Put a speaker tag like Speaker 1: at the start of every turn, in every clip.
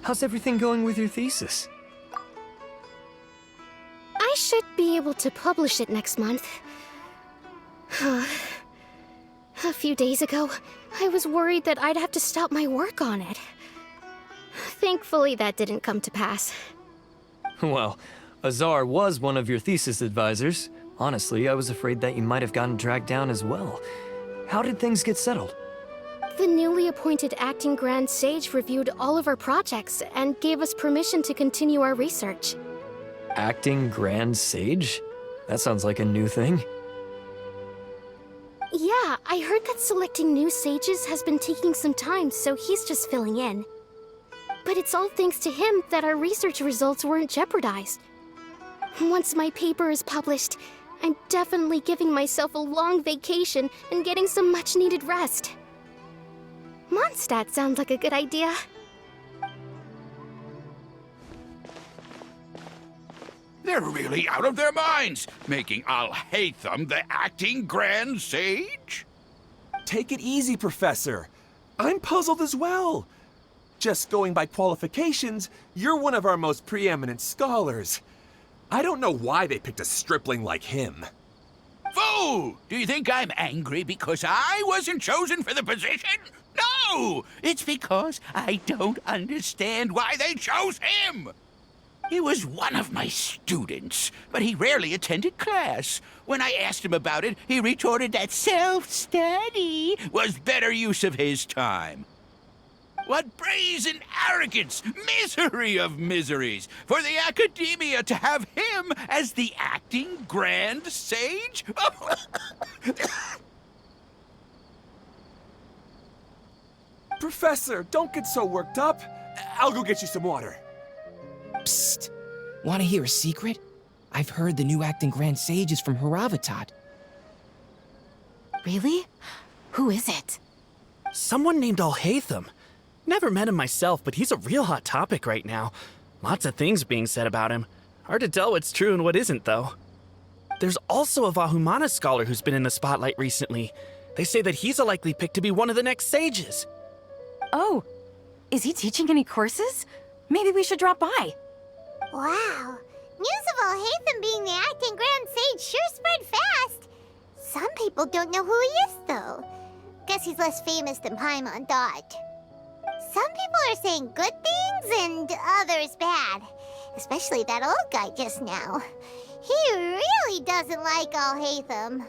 Speaker 1: How's everything going with your thesis?
Speaker 2: I should be able to publish it next month. A few days ago, I was worried that I'd have to stop my work on it. Thankfully, that didn't come to pass.
Speaker 1: Well, Azar was one of your thesis advisors. Honestly, I was afraid that you might have gotten dragged down as well. How did things get settled?
Speaker 2: The newly appointed acting Grand Sage reviewed all of our projects and gave us permission to continue our research.
Speaker 1: Acting Grand Sage? That sounds like a new thing.
Speaker 2: Yeah, I heard that selecting new sages has been taking some time, so he's just filling in. But it's all thanks to him that our research results weren't jeopardized. Once my paper is published, I'm definitely giving myself a long vacation and getting some much-needed rest. Mondstadt sounds like a good idea.
Speaker 3: They're really out of their minds, making Alhaitam the acting Grand Sage?
Speaker 4: Take it easy, Professor. I'm puzzled as well. Just going by qualifications, you're one of our most preeminent scholars. I don't know why they picked a stripling like him.
Speaker 3: Fool! Do you think I'm angry because I wasn't chosen for the position? No! It's because I don't understand why they chose him! He was one of my students, but he rarely attended class. When I asked him about it, he retorted that self-study was better use of his time. What brazen arrogance, misery of miseries, for the academia to have him as the acting Grand Sage?
Speaker 4: Professor, don't get so worked up. I'll go get you some water.
Speaker 5: Psst. Want to hear a secret? I've heard the new acting Grand Sage is from Haravatat.
Speaker 6: Really? Who is it?
Speaker 7: Someone named Alhaitam. Never met him myself, but he's a real hot topic right now. Lots of things being said about him. Hard to tell what's true and what isn't, though. There's also a Vahumana scholar who's been in the spotlight recently. They say that he's a likely pick to be one of the next sages.
Speaker 6: Oh, is he teaching any courses? Maybe we should drop by.
Speaker 8: Wow. News of Alhaitam being the acting Grand Sage sure spread fast. Some people don't know who he is, though. Guess he's less famous than Paimon thought. Some people are saying good things and others bad. Especially that old guy just now. He really doesn't like Alhaitam.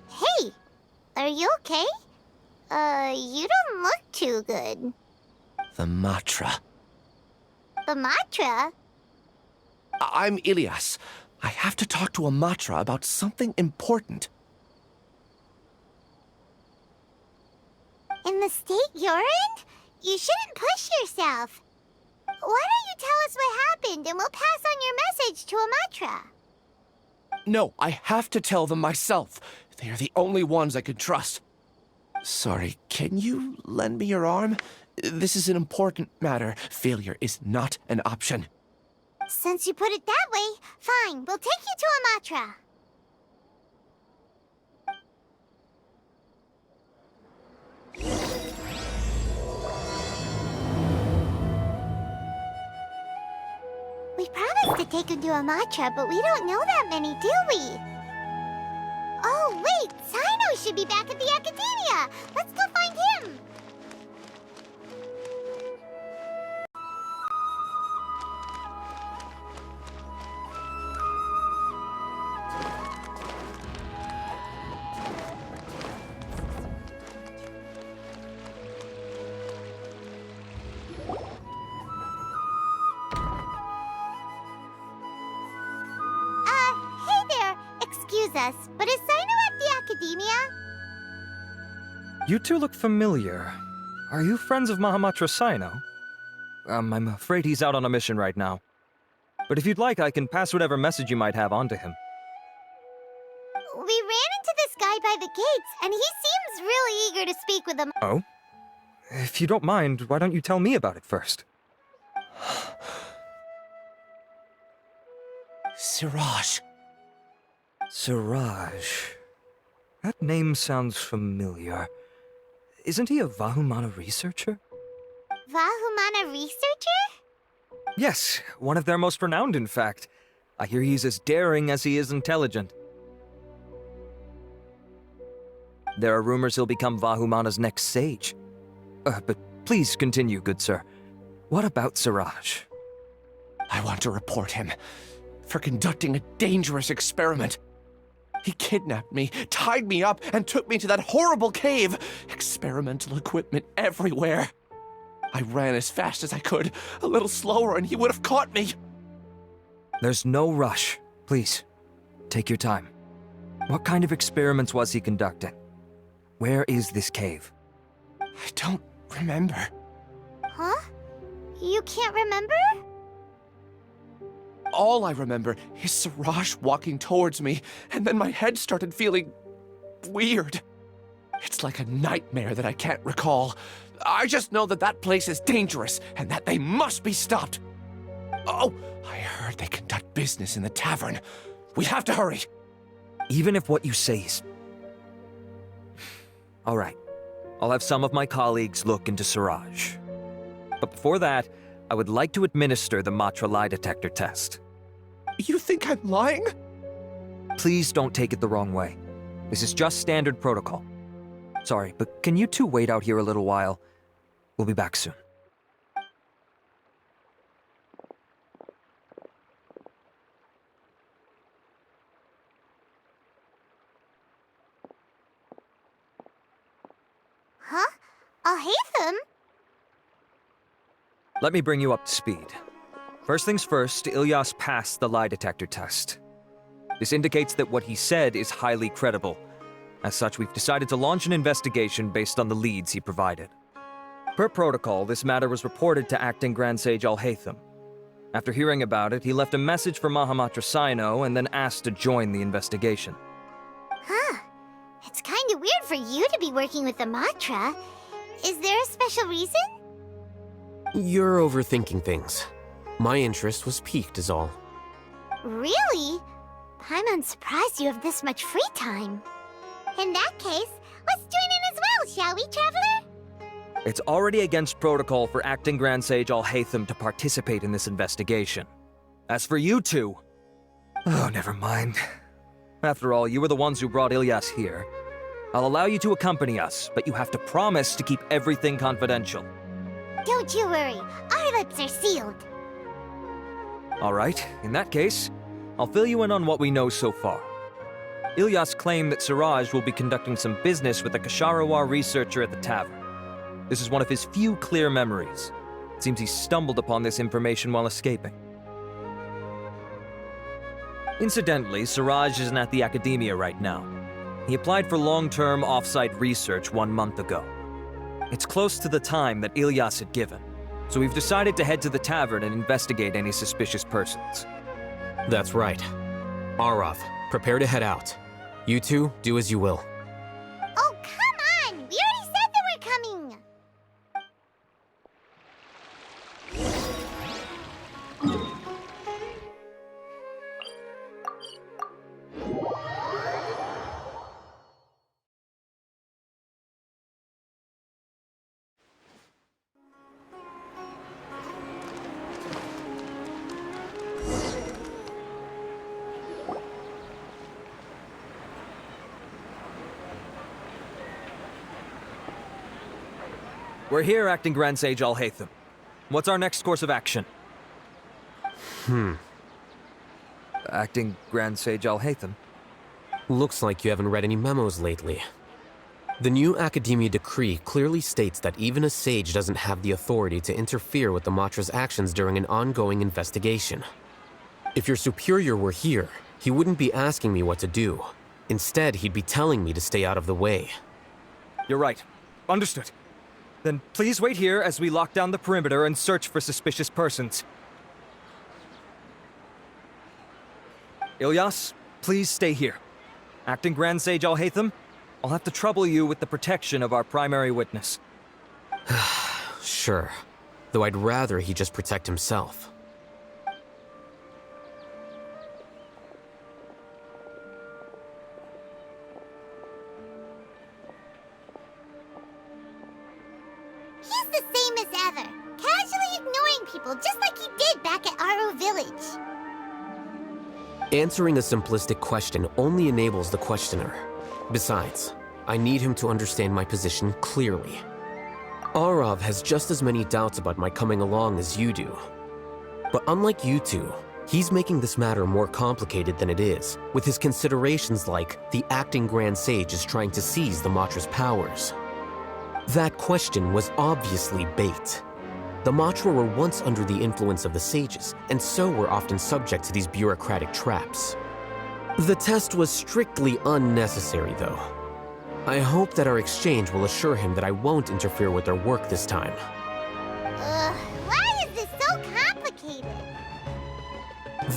Speaker 8: Hey! Are you okay? You don't look too good.
Speaker 9: The Matra.
Speaker 8: The Matra?
Speaker 9: I'm Ilias. I have to talk to a Matra about something important.
Speaker 8: In the state you're in? You shouldn't push yourself. Why don't you tell us what happened and we'll pass on your message to a Matra?
Speaker 9: No, I have to tell them myself. They are the only ones I can trust. Sorry, can you lend me your arm? This is an important matter. Failure is not an option.
Speaker 8: Since you put it that way, fine, we'll take you to a Matra. We promised to take him to a Matra, but we don't know that many, do we? Oh, wait! Sino should be back at the Academia! Let's go find him! Hey there! Excuse us, but is Sino at the Academia?
Speaker 10: You two look familiar. Are you friends of Mahamatra Sino? I'm afraid he's out on a mission right now. But if you'd like, I can pass whatever message you might have on to him.
Speaker 8: We ran into this guy by the gates, and he seems really eager to speak with them.
Speaker 10: Oh? If you don't mind, why don't you tell me about it first?
Speaker 9: Siraj.
Speaker 10: Siraj. That name sounds familiar. Isn't he a Vahumana researcher?
Speaker 8: Vahumana researcher?
Speaker 10: Yes, one of their most renowned, in fact. I hear he's as daring as he is intelligent. There are rumors he'll become Vahumana's next sage. But please continue, good sir. What about Siraj?
Speaker 9: I want to report him for conducting a dangerous experiment. He kidnapped me, tied me up, and took me to that horrible cave. Experimental equipment everywhere. I ran as fast as I could, a little slower, and he would have caught me.
Speaker 10: There's no rush. Please, take your time. What kind of experiments was he conducting? Where is this cave?
Speaker 9: I don't remember.
Speaker 8: Huh? You can't remember?
Speaker 9: All I remember is Siraj walking towards me, and then my head started feeling weird. It's like a nightmare that I can't recall. I just know that that place is dangerous, and that they must be stopped. Oh, I heard they conduct business in the tavern. We have to hurry.
Speaker 10: Even if what you say is... All right. I'll have some of my colleagues look into Siraj. But before that, I would like to administer the Matra lie detector test.
Speaker 9: You think I'm lying?
Speaker 10: Please don't take it the wrong way. This is just standard protocol. Sorry, but can you two wait out here a little while? We'll be back soon.
Speaker 8: Huh? Alhaitam?
Speaker 10: Let me bring you up to speed. First things first, Ilyas passed the lie detector test. This indicates that what he said is highly credible. As such, we've decided to launch an investigation based on the leads he provided. Per protocol, this matter was reported to Acting Grand Sage Alhaitam. After hearing about it, he left a message for Mahamatra Sino and then asked to join the investigation.
Speaker 8: Huh. It's kinda weird for you to be working with the Matra. Is there a special reason?
Speaker 11: You're overthinking things. My interest was piqued is all.
Speaker 8: Really? I'm surprised you have this much free time. In that case, let's join in as well, shall we, Traveler?
Speaker 10: It's already against protocol for Acting Grand Sage Alhaitam to participate in this investigation. As for you two... Oh, never mind. After all, you were the ones who brought Ilyas here. I'll allow you to accompany us, but you have to promise to keep everything confidential.
Speaker 8: Don't you worry, our lips are sealed.
Speaker 10: All right, in that case, I'll fill you in on what we know so far. Ilyas claimed that Siraj will be conducting some business with a Kasharawar researcher at the tavern. This is one of his few clear memories. It seems he stumbled upon this information while escaping. Incidentally, Siraj isn't at the academia right now. He applied for long-term off-site research 1 month ago. It's close to the time that Ilyas had given, so we've decided to head to the tavern and investigate any suspicious persons.
Speaker 11: That's right. Arav, prepare to head out. You two, do as you will.
Speaker 8: Oh, come on! We already said that we're coming!
Speaker 10: We're here, Acting Grand Sage Alhaitam. What's our next course of action? Acting Grand Sage Alhaitam?
Speaker 11: Looks like you haven't read any memos lately. The new Academia decree clearly states that even a sage doesn't have the authority to interfere with the Matra's actions during an ongoing investigation. If your superior were here, he wouldn't be asking me what to do. Instead, he'd be telling me to stay out of the way.
Speaker 10: You're right. Understood. Then please wait here as we lock down the perimeter and search for suspicious persons. Ilyas, please stay here. Acting Grand Sage Alhaitam, I'll have to trouble you with the protection of our primary witness.
Speaker 11: Sure. Though I'd rather he just protect himself.
Speaker 8: He's the same as ever, casually ignoring people just like he did back at Aro Village.
Speaker 11: Answering a simplistic question only enables the questioner. Besides, I need him to understand my position clearly. Arav has just as many doubts about my coming along as you do. But unlike you two, he's making this matter more complicated than it is, with his considerations like the acting Grand Sage is trying to seize the Matra's powers. That question was obviously bait. The Matra were once under the influence of the sages, and so were often subject to these bureaucratic traps. The test was strictly unnecessary, though. I hope that our exchange will assure him that I won't interfere with their work this time.
Speaker 8: Why is this so complicated?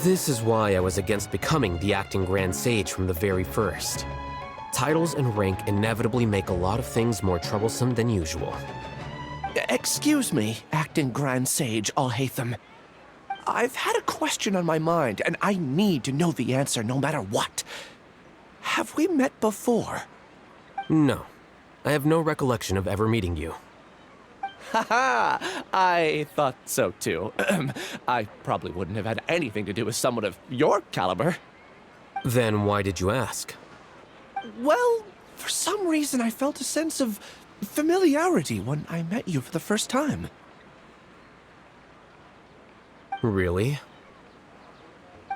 Speaker 11: This is why I was against becoming the acting Grand Sage from the very first. Titles and rank inevitably make a lot of things more troublesome than usual.
Speaker 9: Excuse me, Acting Grand Sage Alhaitam. I've had a question on my mind, and I need to know the answer no matter what. Have we met before?
Speaker 11: No. I have no recollection of ever meeting you.
Speaker 9: Haha! I thought so too. I probably wouldn't have had anything to do with someone of your caliber.
Speaker 11: Then why did you ask?
Speaker 9: Well, for some reason I felt a sense of familiarity when I met you for the first time.
Speaker 11: Really?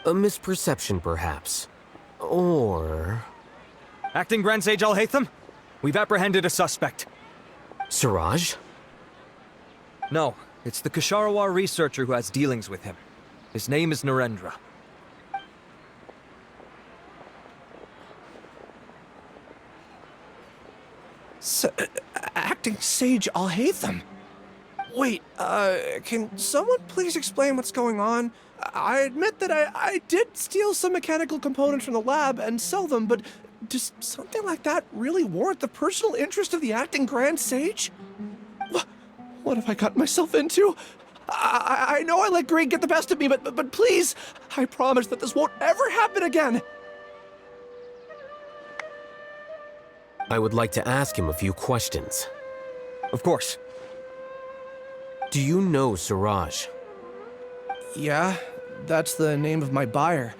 Speaker 11: A misperception, perhaps. Or...
Speaker 10: Acting Grand Sage Alhaitam, we've apprehended a suspect.
Speaker 11: Siraj?
Speaker 10: No, it's the Kasharawar researcher who has dealings with him. His name is Narendra.
Speaker 9: Acting Sage Alhaitam? Wait, can someone please explain what's going on? I admit that I did steal some mechanical components from the lab and sell them, but does something like that really warrant the personal interest of the Acting Grand Sage? What have I gotten myself into? I know I let greed get the best of me, but please, I promise that this won't ever happen again.
Speaker 11: I would like to ask him a few questions.
Speaker 10: Of course.
Speaker 11: Do you know Siraj?
Speaker 9: Yeah, that's the name of my buyer.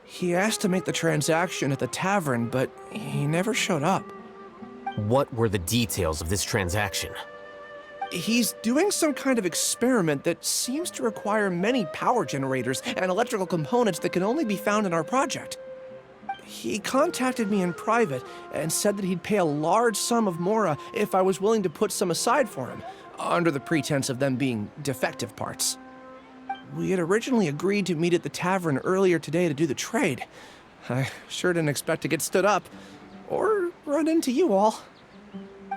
Speaker 9: He asked to make the transaction at the tavern, but he never showed up.
Speaker 11: What were the details of this transaction?
Speaker 9: He's doing some kind of experiment that seems to require many power generators and electrical components that can only be found in our project. He contacted me in private and said that he'd pay a large sum of Mora if I was willing to put some aside for him, under the pretense of them being defective parts. We had originally agreed to meet at the tavern earlier today to do the trade. I sure didn't expect to get stood up, or run into you all.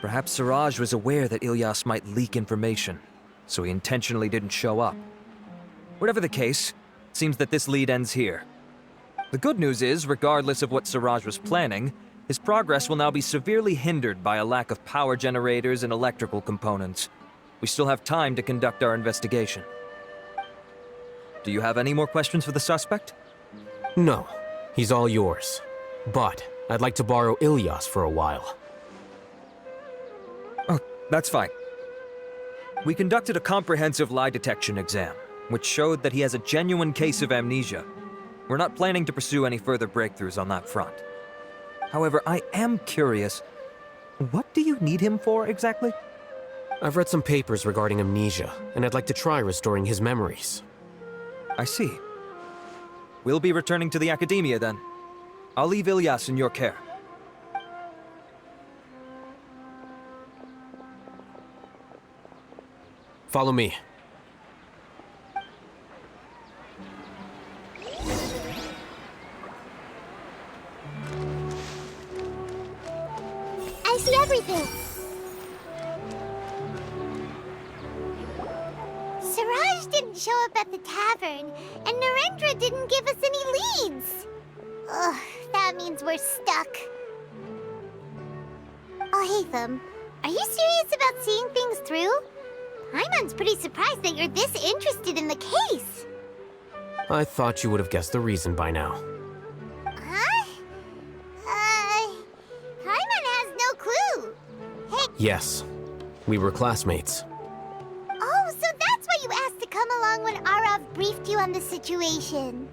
Speaker 10: Perhaps Siraj was aware that Ilyas might leak information, so he intentionally didn't show up. Whatever the case, it seems that this lead ends here. The good news is, regardless of what Siraj was planning, his progress will now be severely hindered by a lack of power generators and electrical components. We still have time to conduct our investigation. Do you have any more questions for the suspect?
Speaker 11: No, he's all yours. But I'd like to borrow Ilyas for a while.
Speaker 10: Oh, that's fine. We conducted a comprehensive lie detection exam, which showed that he has a genuine case of amnesia. We're not planning to pursue any further breakthroughs on that front. However, I am curious, what do you need him for exactly?
Speaker 11: I've read some papers regarding amnesia, and I'd like to try restoring his memories.
Speaker 10: I see. We'll be returning to the Academia then. I'll leave Ilyas in your care.
Speaker 11: Follow me.
Speaker 8: I see everything. Suraj didn't show up at the tavern, and Narendra didn't give us any leads. Ugh, that means we're stuck. Alhaitam, are you serious about seeing things through? Paimon's pretty surprised that you're this interested in the case.
Speaker 11: I thought you would have guessed the reason by now.
Speaker 8: Huh? Paimon has no clue. Hey.
Speaker 11: Yes, we were classmates.
Speaker 8: Oh, so that's why you asked to come along when Arav briefed you on the situation.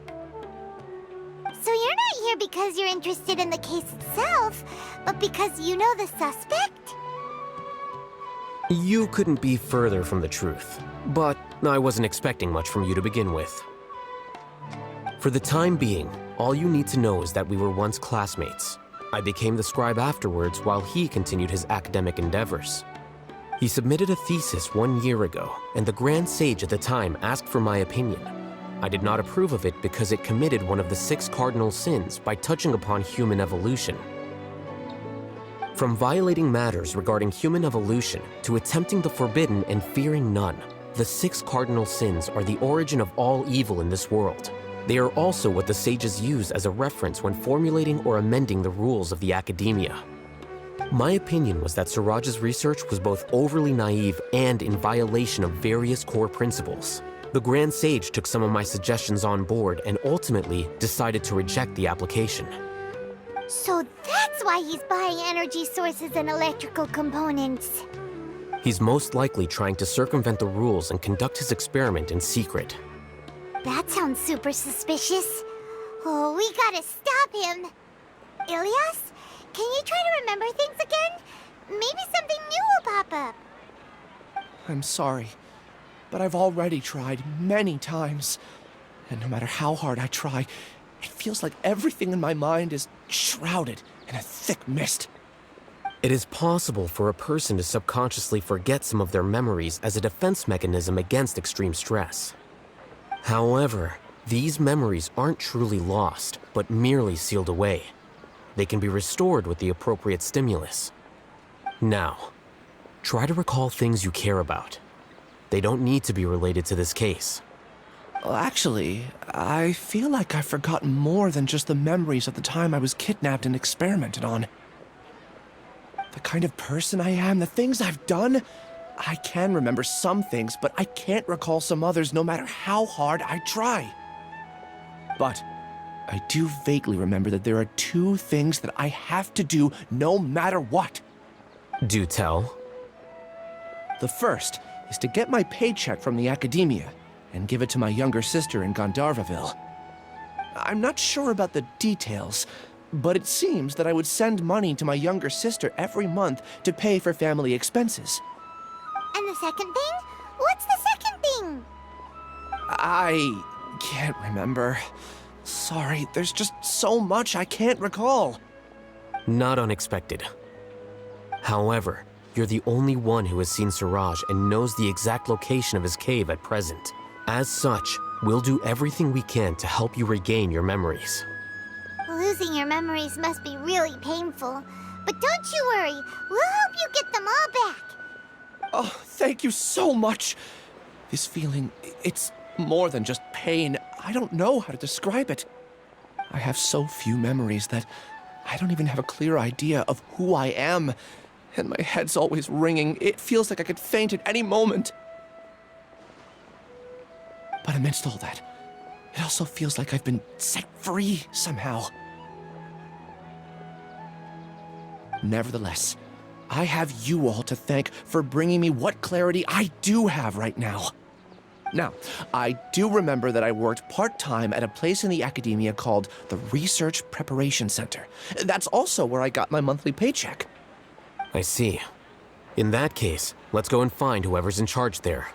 Speaker 8: So you're not here because you're interested in the case itself, but because you know the suspect?
Speaker 11: You couldn't be further from the truth, but I wasn't expecting much from you to begin with. For the time being, all you need to know is that we were once classmates. I became the scribe afterwards while he continued his academic endeavors. He submitted a thesis 1 year ago, and the Grand Sage at the time asked for my opinion. I did not approve of it because it committed one of the 6 cardinal sins by touching upon human evolution. From violating matters regarding human evolution to attempting the forbidden and fearing none, the 6 cardinal sins are the origin of all evil in this world. They are also what the sages use as a reference when formulating or amending the rules of the academia. My opinion was that Suraj's research was both overly naive and in violation of various core principles. The Grand Sage took some of my suggestions on board and ultimately decided to reject the application.
Speaker 8: So that's why he's buying energy sources and electrical components.
Speaker 11: He's most likely trying to circumvent the rules and conduct his experiment in secret.
Speaker 8: That sounds super suspicious. Oh, we gotta stop him. Ilyas, can you try to remember things again? Maybe something new will pop up.
Speaker 9: I'm sorry, but I've already tried many times. And no matter how hard I try, it feels like everything in my mind is shrouded in a thick mist.
Speaker 11: It is possible for a person to subconsciously forget some of their memories as a defense mechanism against extreme stress. However, these memories aren't truly lost, but merely sealed away. They can be restored with the appropriate stimulus. Now, try to recall things you care about. They don't need to be related to this case.
Speaker 9: Well, actually, I feel like I've forgotten more than just the memories of the time I was kidnapped and experimented on. The kind of person I am, the things I've done, I can remember some things, but I can't recall some others no matter how hard I try. But I do vaguely remember that there are 2 things that I have to do no matter what.
Speaker 11: Do tell.
Speaker 9: The first is to get my paycheck from the academia and give it to my younger sister in Gandharvaville. I'm not sure about the details, but it seems that I would send money to my younger sister every month to pay for family expenses.
Speaker 8: And the second thing? What's the second thing?
Speaker 9: I can't remember. Sorry, there's just so much I can't recall.
Speaker 11: Not unexpected. However, you're the only one who has seen Suraj and knows the exact location of his cave at present. As such, we'll do everything we can to help you regain your memories.
Speaker 8: Losing your memories must be really painful. But don't you worry, we'll help you get them all back.
Speaker 9: Oh, thank you so much. This feeling, it's more than just pain. I don't know how to describe it. I have so few memories that I don't even have a clear idea of who I am. And my head's always ringing. It feels like I could faint at any moment. But amidst all that, it also feels like I've been set free somehow. Nevertheless, I have you all to thank for bringing me what clarity I do have right now. Now, I do remember that I worked part-time at a place in the academia called the Research Preparation Center. That's also where I got my monthly paycheck.
Speaker 11: I see. In that case, let's go and find whoever's in charge there.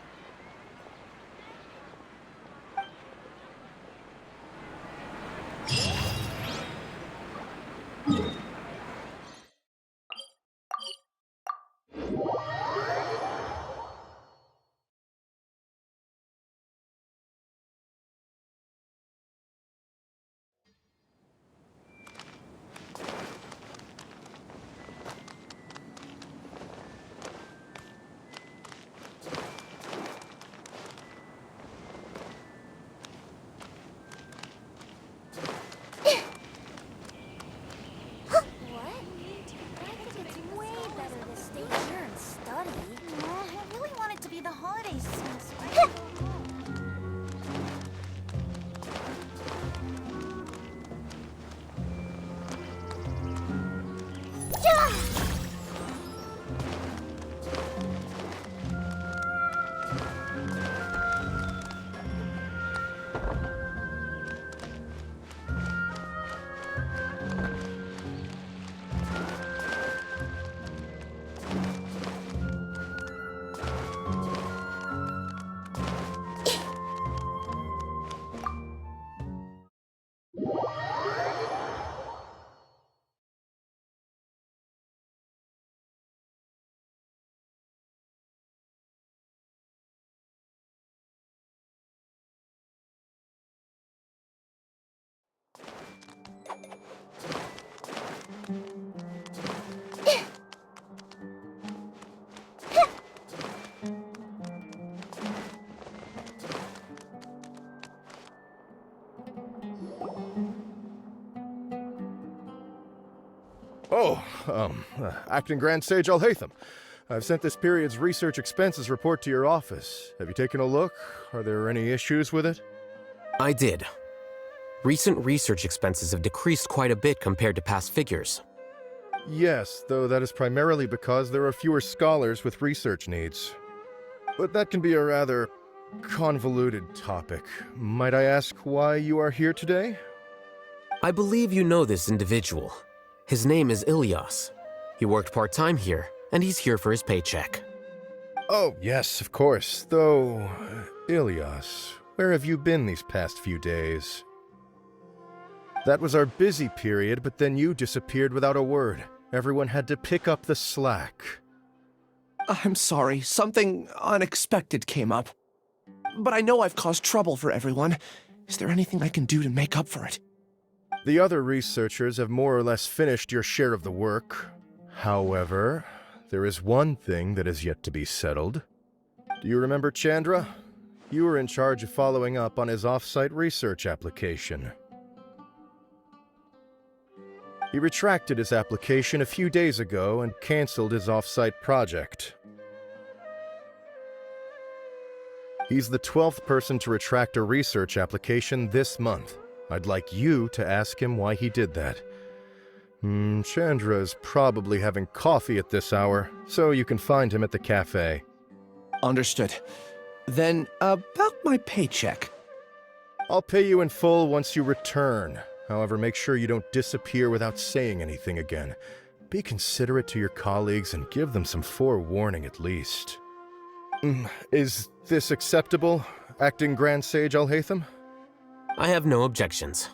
Speaker 12: Acting Grand Sage Alhaitam. I've sent this period's research expenses report to your office. Have you taken a look? Are there any issues with it?
Speaker 11: I did. Recent research expenses have decreased quite a bit compared to past figures.
Speaker 12: Yes, though that is primarily because there are fewer scholars with research needs. But that can be a rather convoluted topic. Might I ask why you are here today?
Speaker 11: I believe you know this individual. His name is Ilyas. He worked part-time here, and he's here for his paycheck.
Speaker 12: Oh, yes, of course. Though, Ilyas, where have you been these past few days? That was our busy period, but then you disappeared without a word. Everyone had to pick up the slack.
Speaker 9: I'm sorry, something unexpected came up. But I know I've caused trouble for everyone. Is there anything I can do to make up for it?
Speaker 12: The other researchers have more or less finished your share of the work. However, there is one thing that is yet to be settled. Do you remember Chandra? You were in charge of following up on his off-site research application. He retracted his application a few days ago and canceled his off-site project. He's the 12th person to retract a research application this month. I'd like you to ask him why he did that. Chandra's probably having coffee at this hour, so you can find him at the cafe.
Speaker 9: Understood. Then, about my paycheck.
Speaker 12: I'll pay you in full once you return. However, make sure you don't disappear without saying anything again. Be considerate to your colleagues and give them some forewarning at least. Is this acceptable, Acting Grand Sage Alhaitam?
Speaker 11: I have no objections.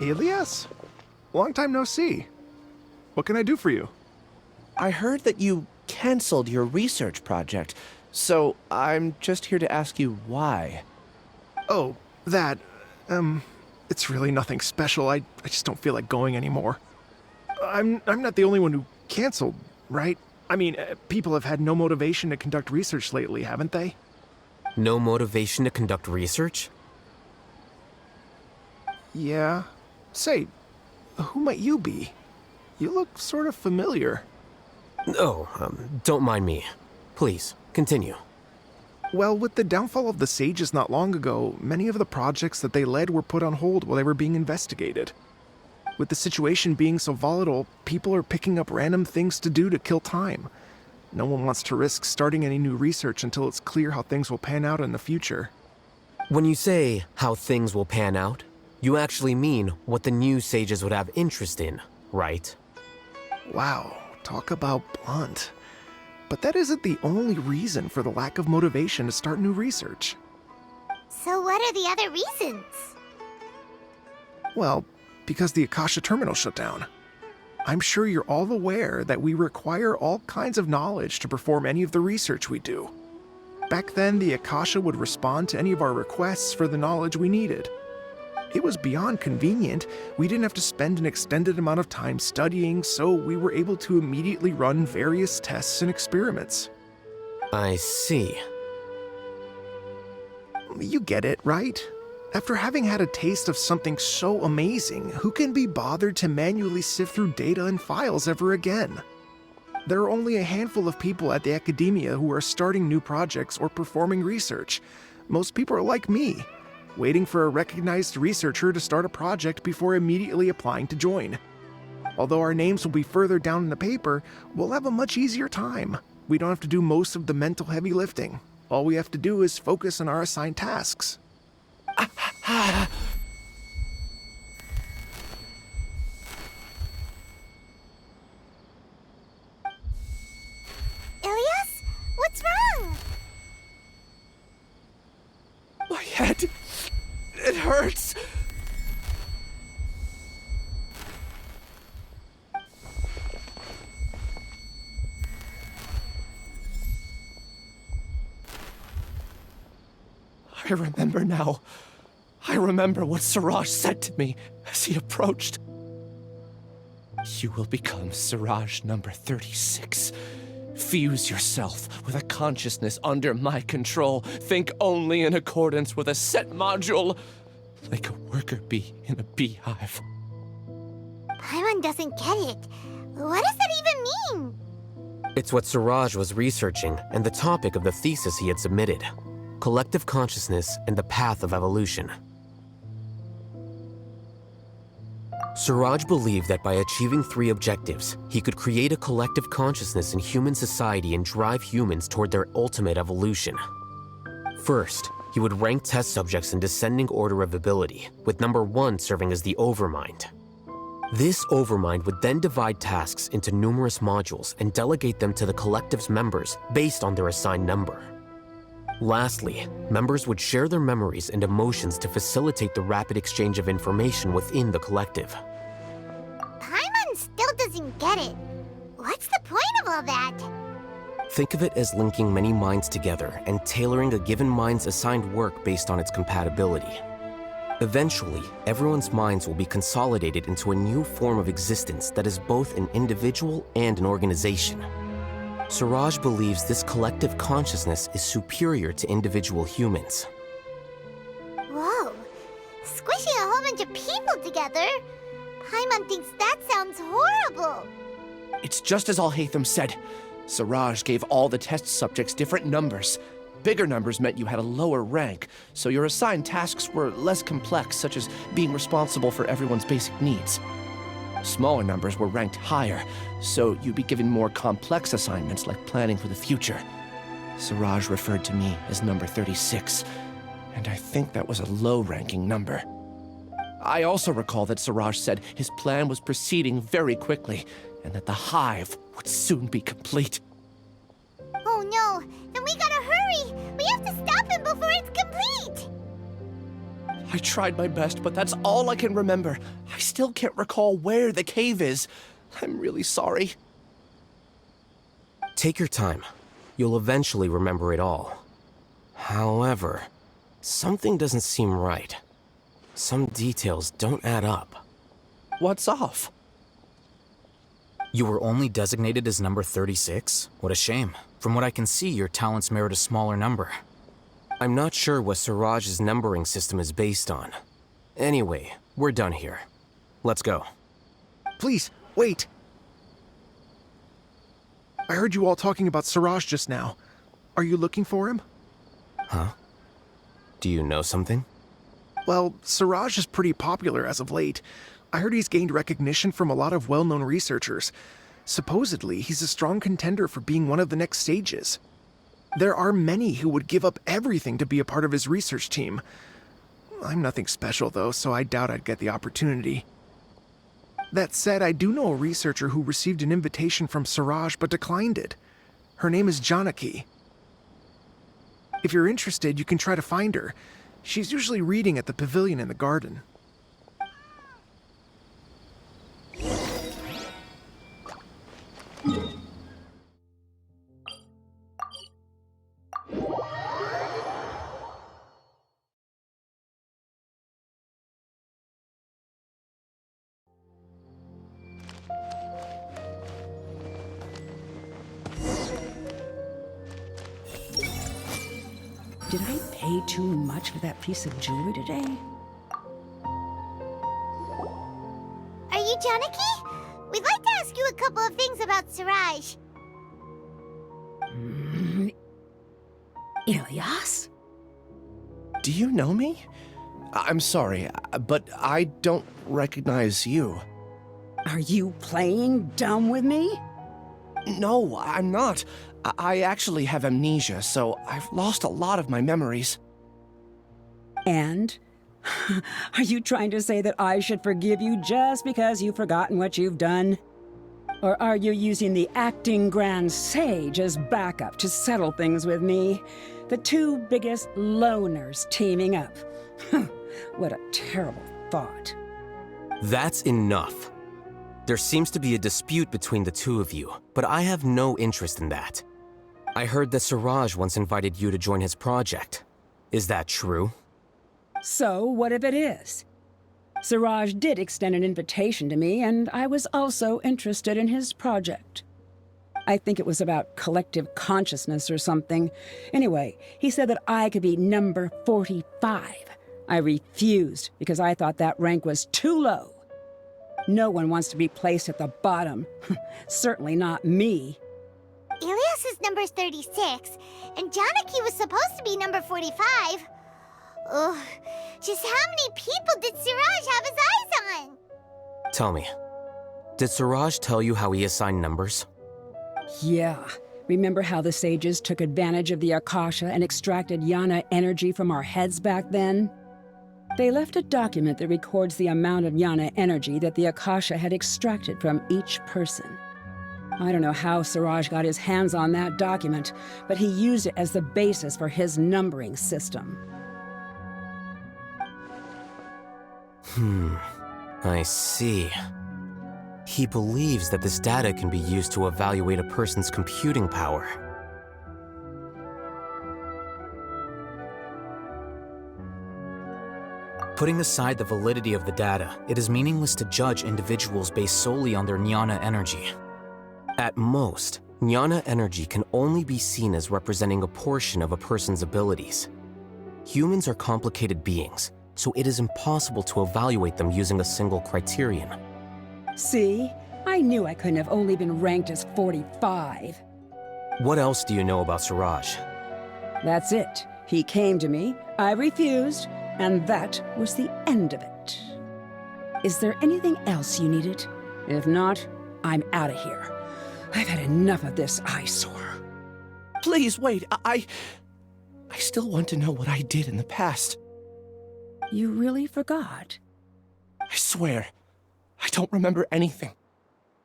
Speaker 13: Ilyas? Long time no see. What can I do for you?
Speaker 9: I heard that you canceled your research project, so I'm just here to ask you why.
Speaker 13: Oh, that, it's really nothing special. I just don't feel like going anymore. I'm not the only one who canceled, right? I mean, people have had no motivation to conduct research lately, haven't they?
Speaker 11: No motivation to conduct research?
Speaker 13: Yeah. Say, who might you be? You look sort of familiar.
Speaker 11: Oh, don't mind me. Please, continue.
Speaker 13: Well, with the downfall of the Sages not long ago, many of the projects that they led were put on hold while they were being investigated. With the situation being so volatile, people are picking up random things to do to kill time. No one wants to risk starting any new research until it's clear how things will pan out in the future.
Speaker 11: When you say how things will pan out, you actually mean what the new sages would have interest in, right?
Speaker 13: Wow, talk about blunt. But that isn't the only reason for the lack of motivation to start new research.
Speaker 8: So what are the other reasons?
Speaker 13: Well, because the Akasha terminal shut down. I'm sure you're all aware that we require all kinds of knowledge to perform any of the research we do. Back then, the Akasha would respond to any of our requests for the knowledge we needed. It was beyond convenient. We didn't have to spend an extended amount of time studying, so we were able to immediately run various tests and experiments.
Speaker 11: I see.
Speaker 13: You get it, right? After having had a taste of something so amazing, who can be bothered to manually sift through data and files ever again? There are only a handful of people at the academia who are starting new projects or performing research. Most people are like me, waiting for a recognized researcher to start a project before immediately applying to join. Although our names will be further down in the paper, we'll have a much easier time. We don't have to do most of the mental heavy lifting. All we have to do is focus on our assigned tasks.
Speaker 8: Ilyas? What's wrong?
Speaker 9: My head. It hurts. I remember now. I remember what Siraj said to me as he approached. You will become Siraj number 36. Fuse yourself with a consciousness under my control. Think only in accordance with a set module, like a worker bee in a beehive.
Speaker 8: Paimon doesn't get it. What does that even mean?
Speaker 11: It's what Siraj was researching and the topic of the thesis he had submitted. Collective consciousness and the path of evolution. Siraj believed that by achieving 3 objectives, he could create a collective consciousness in human society and drive humans toward their ultimate evolution. First, he would rank test subjects in descending order of ability, with number 1 serving as the Overmind. This Overmind would then divide tasks into numerous modules and delegate them to the collective's members based on their assigned number. Lastly, members would share their memories and emotions to facilitate the rapid exchange of information within the collective.
Speaker 8: Paimon still doesn't get it. What's the point of all that?
Speaker 11: Think of it as linking many minds together and tailoring a given mind's assigned work based on its compatibility. Eventually, everyone's minds will be consolidated into a new form of existence that is both an individual and an organization. Siraj believes this collective consciousness is superior to individual humans.
Speaker 8: Whoa. Squishing a whole bunch of people together? Paimon thinks that sounds horrible.
Speaker 9: It's just as Alhaitam said. Siraj gave all the test subjects different numbers. Bigger numbers meant you had a lower rank, so your assigned tasks were less complex, such as being responsible for everyone's basic needs. Smaller numbers were ranked higher, so you'd be given more complex assignments like planning for the future. Siraj referred to me as number 36, and I think that was a low-ranking number. I also recall that Siraj said his plan was proceeding very quickly, and that the hive would soon be complete.
Speaker 8: Oh no, then we gotta hurry! We have to stop him before it's complete!
Speaker 9: I tried my best, but that's all I can remember. I still can't recall where the cave is. I'm really sorry.
Speaker 11: Take your time. You'll eventually remember it all. However, something doesn't seem right. Some details don't add up.
Speaker 9: What's off?
Speaker 14: You were only designated as number 36? What a shame. From what I can see, your talents merit a smaller number.
Speaker 11: I'm not sure what Siraj's numbering system is based on. Anyway, we're done here. Let's go.
Speaker 13: Please, wait. I heard you all talking about Siraj just now. Are you looking for him?
Speaker 11: Huh? Do you know something?
Speaker 13: Well, Siraj is pretty popular as of late. I heard he's gained recognition from a lot of well-known researchers. Supposedly, he's a strong contender for being one of the next sages. There are many who would give up everything to be a part of his research team. I'm nothing special, though, so I doubt I'd get the opportunity. That said, I do know a researcher who received an invitation from Siraj but declined it. Her name is Janaki. If you're interested, you can try to find her. She's usually reading at the pavilion in the garden.
Speaker 15: Did I pay too much for that piece of jewelry today?
Speaker 8: Are you Janaki? We'd like to ask you a couple of things about Siraj.
Speaker 15: Ilyas?
Speaker 9: Do you know me? I'm sorry, but I don't recognize you.
Speaker 15: Are you playing dumb with me?
Speaker 9: No, I'm not. I actually have amnesia, so I've lost a lot of my memories.
Speaker 15: And? Are you trying to say that I should forgive you just because you've forgotten what you've done? Or are you using the acting Grand Sage as backup to settle things with me? The two biggest loners teaming up. What a terrible thought.
Speaker 11: That's enough. There seems to be a dispute between the two of you, but I have no interest in that. I heard that Siraj once invited you to join his project. Is that true?
Speaker 15: So, what if it is? Siraj did extend an invitation to me, and I was also interested in his project. I think it was about collective consciousness or something. Anyway, he said that I could be number 45. I refused because I thought that rank was too low. No one wants to be placed at the bottom. Certainly not me.
Speaker 8: Ilyas is number 36, and Janaki was supposed to be number 45. Ugh, just how many people did Siraj have his eyes on?
Speaker 11: Tell me, did Siraj tell you how he assigned numbers?
Speaker 15: Yeah. Remember how the sages took advantage of the Akasha and extracted Yana energy from our heads back then? They left a document that records the amount of Yana energy that the Akasha had extracted from each person. I don't know how Siraj got his hands on that document, but he used it as the basis for his numbering system.
Speaker 11: I see. He believes that this data can be used to evaluate a person's computing power.
Speaker 14: Putting aside the validity of the data, it is meaningless to judge individuals based solely on their jnana energy.
Speaker 11: At most, jnana energy can only be seen as representing a portion of a person's abilities. Humans are complicated beings, so it is impossible to evaluate them using a single criterion.
Speaker 15: See? I knew I couldn't have only been ranked as 45.
Speaker 11: What else do you know about Siraj?
Speaker 15: That's it. He came to me, I refused, and that was the end of it. Is there anything else you needed? If not, I'm out of here. I've had enough of this eyesore.
Speaker 9: Please, wait, I still want to know what I did in the past.
Speaker 15: You really forgot?
Speaker 9: I swear, I don't remember anything.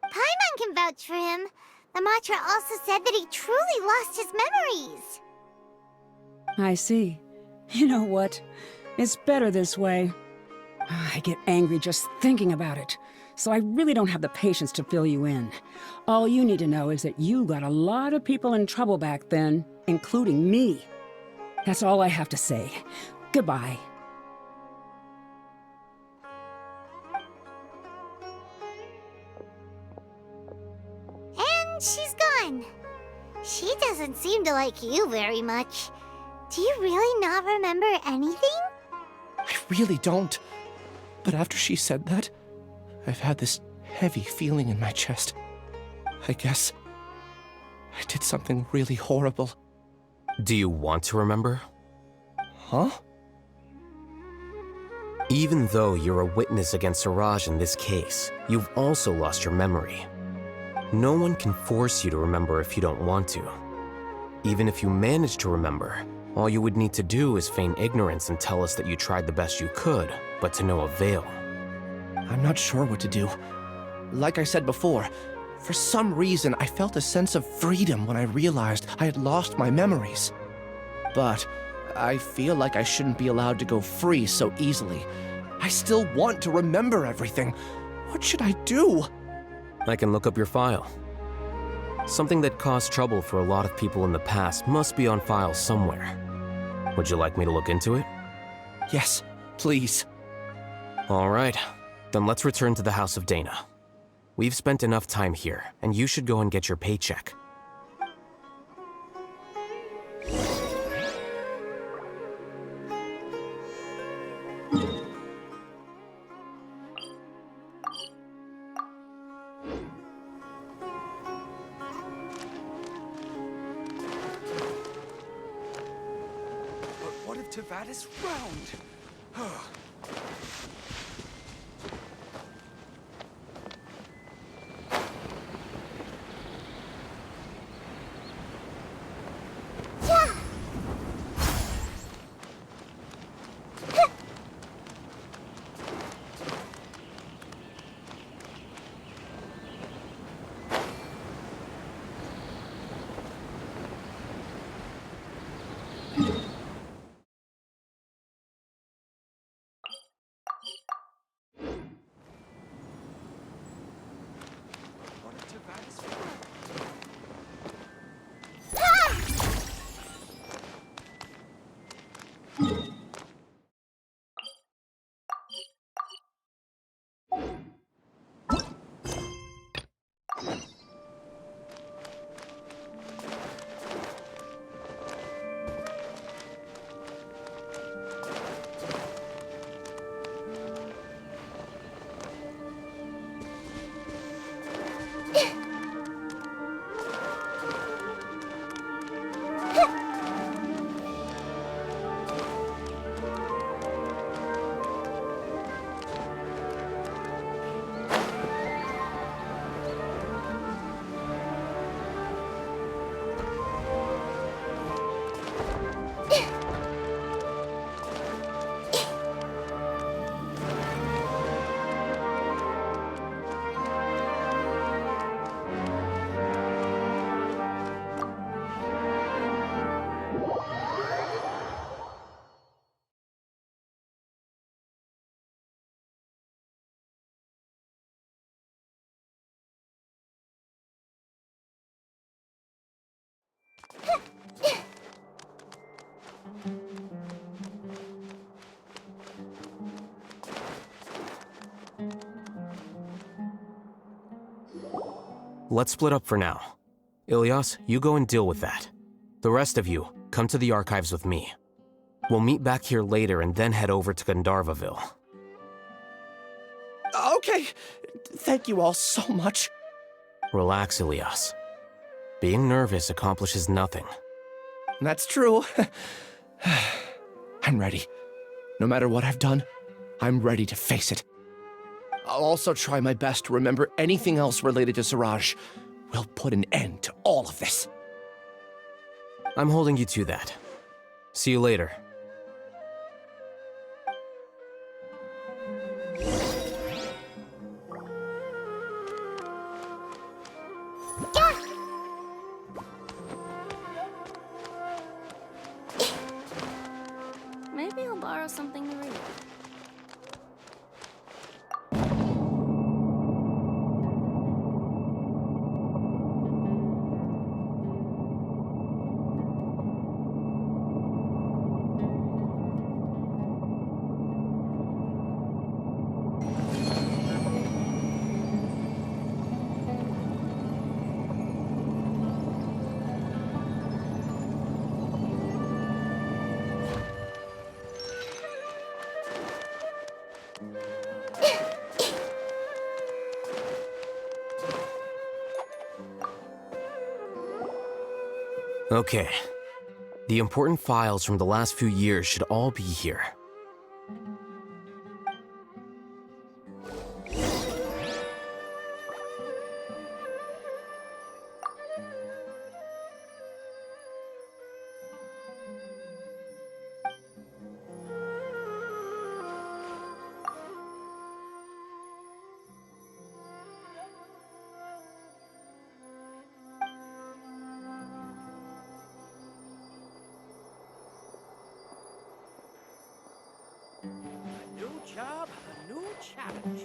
Speaker 8: Paimon can vouch for him. The mantra also said that he truly lost his memories.
Speaker 15: I see. You know what? It's better this way. I get angry just thinking about it. so I really don't have the patience to fill you in. All you need to know is that you got a lot of people in trouble back then, including me. That's all I have to say. Goodbye.
Speaker 8: And she's gone. She doesn't seem to like you very much. Do you really not remember anything?
Speaker 9: I really don't. But after she said that, I've had this heavy feeling in my chest. I guess I did something really horrible.
Speaker 11: Do you want to remember?
Speaker 9: Huh?
Speaker 11: Even though you're a witness against Siraj in this case, you've also lost your memory. No one can force you to remember if you don't want to. Even if you manage to remember, all you would need to do is feign ignorance and tell us that you tried the best you could, but to no avail.
Speaker 9: I'm not sure what to do. Like I said before, for some reason I felt a sense of freedom when I realized I had lost my memories. But I feel like I shouldn't be allowed to go free so easily. I still want to remember everything. What should I do?
Speaker 11: I can look up your file. Something that caused trouble for a lot of people in the past must be on file somewhere. Would you like me to look into it?
Speaker 9: Yes, please.
Speaker 11: All right, then let's return to the House of Dana. We've spent enough time here, and you should go and get your paycheck.
Speaker 4: What if Tavad is round?
Speaker 11: Let's split up for now. Ilyas, you go and deal with that. The rest of you, come to the archives with me. We'll meet back here later and then head over to Gandharvaville.
Speaker 9: Okay, thank you all so much.
Speaker 11: Relax, Ilyas. Being nervous accomplishes nothing.
Speaker 9: That's true. I'm ready. No matter what I've done, I'm ready to face it. I'll also try my best to remember anything else related to Siraj. We'll put an end to all of this.
Speaker 11: I'm holding you to that. See you later.
Speaker 2: Maybe I'll borrow something to read.
Speaker 11: Okay. The important files from the last few years should all be here.
Speaker 7: A new job, a new challenge.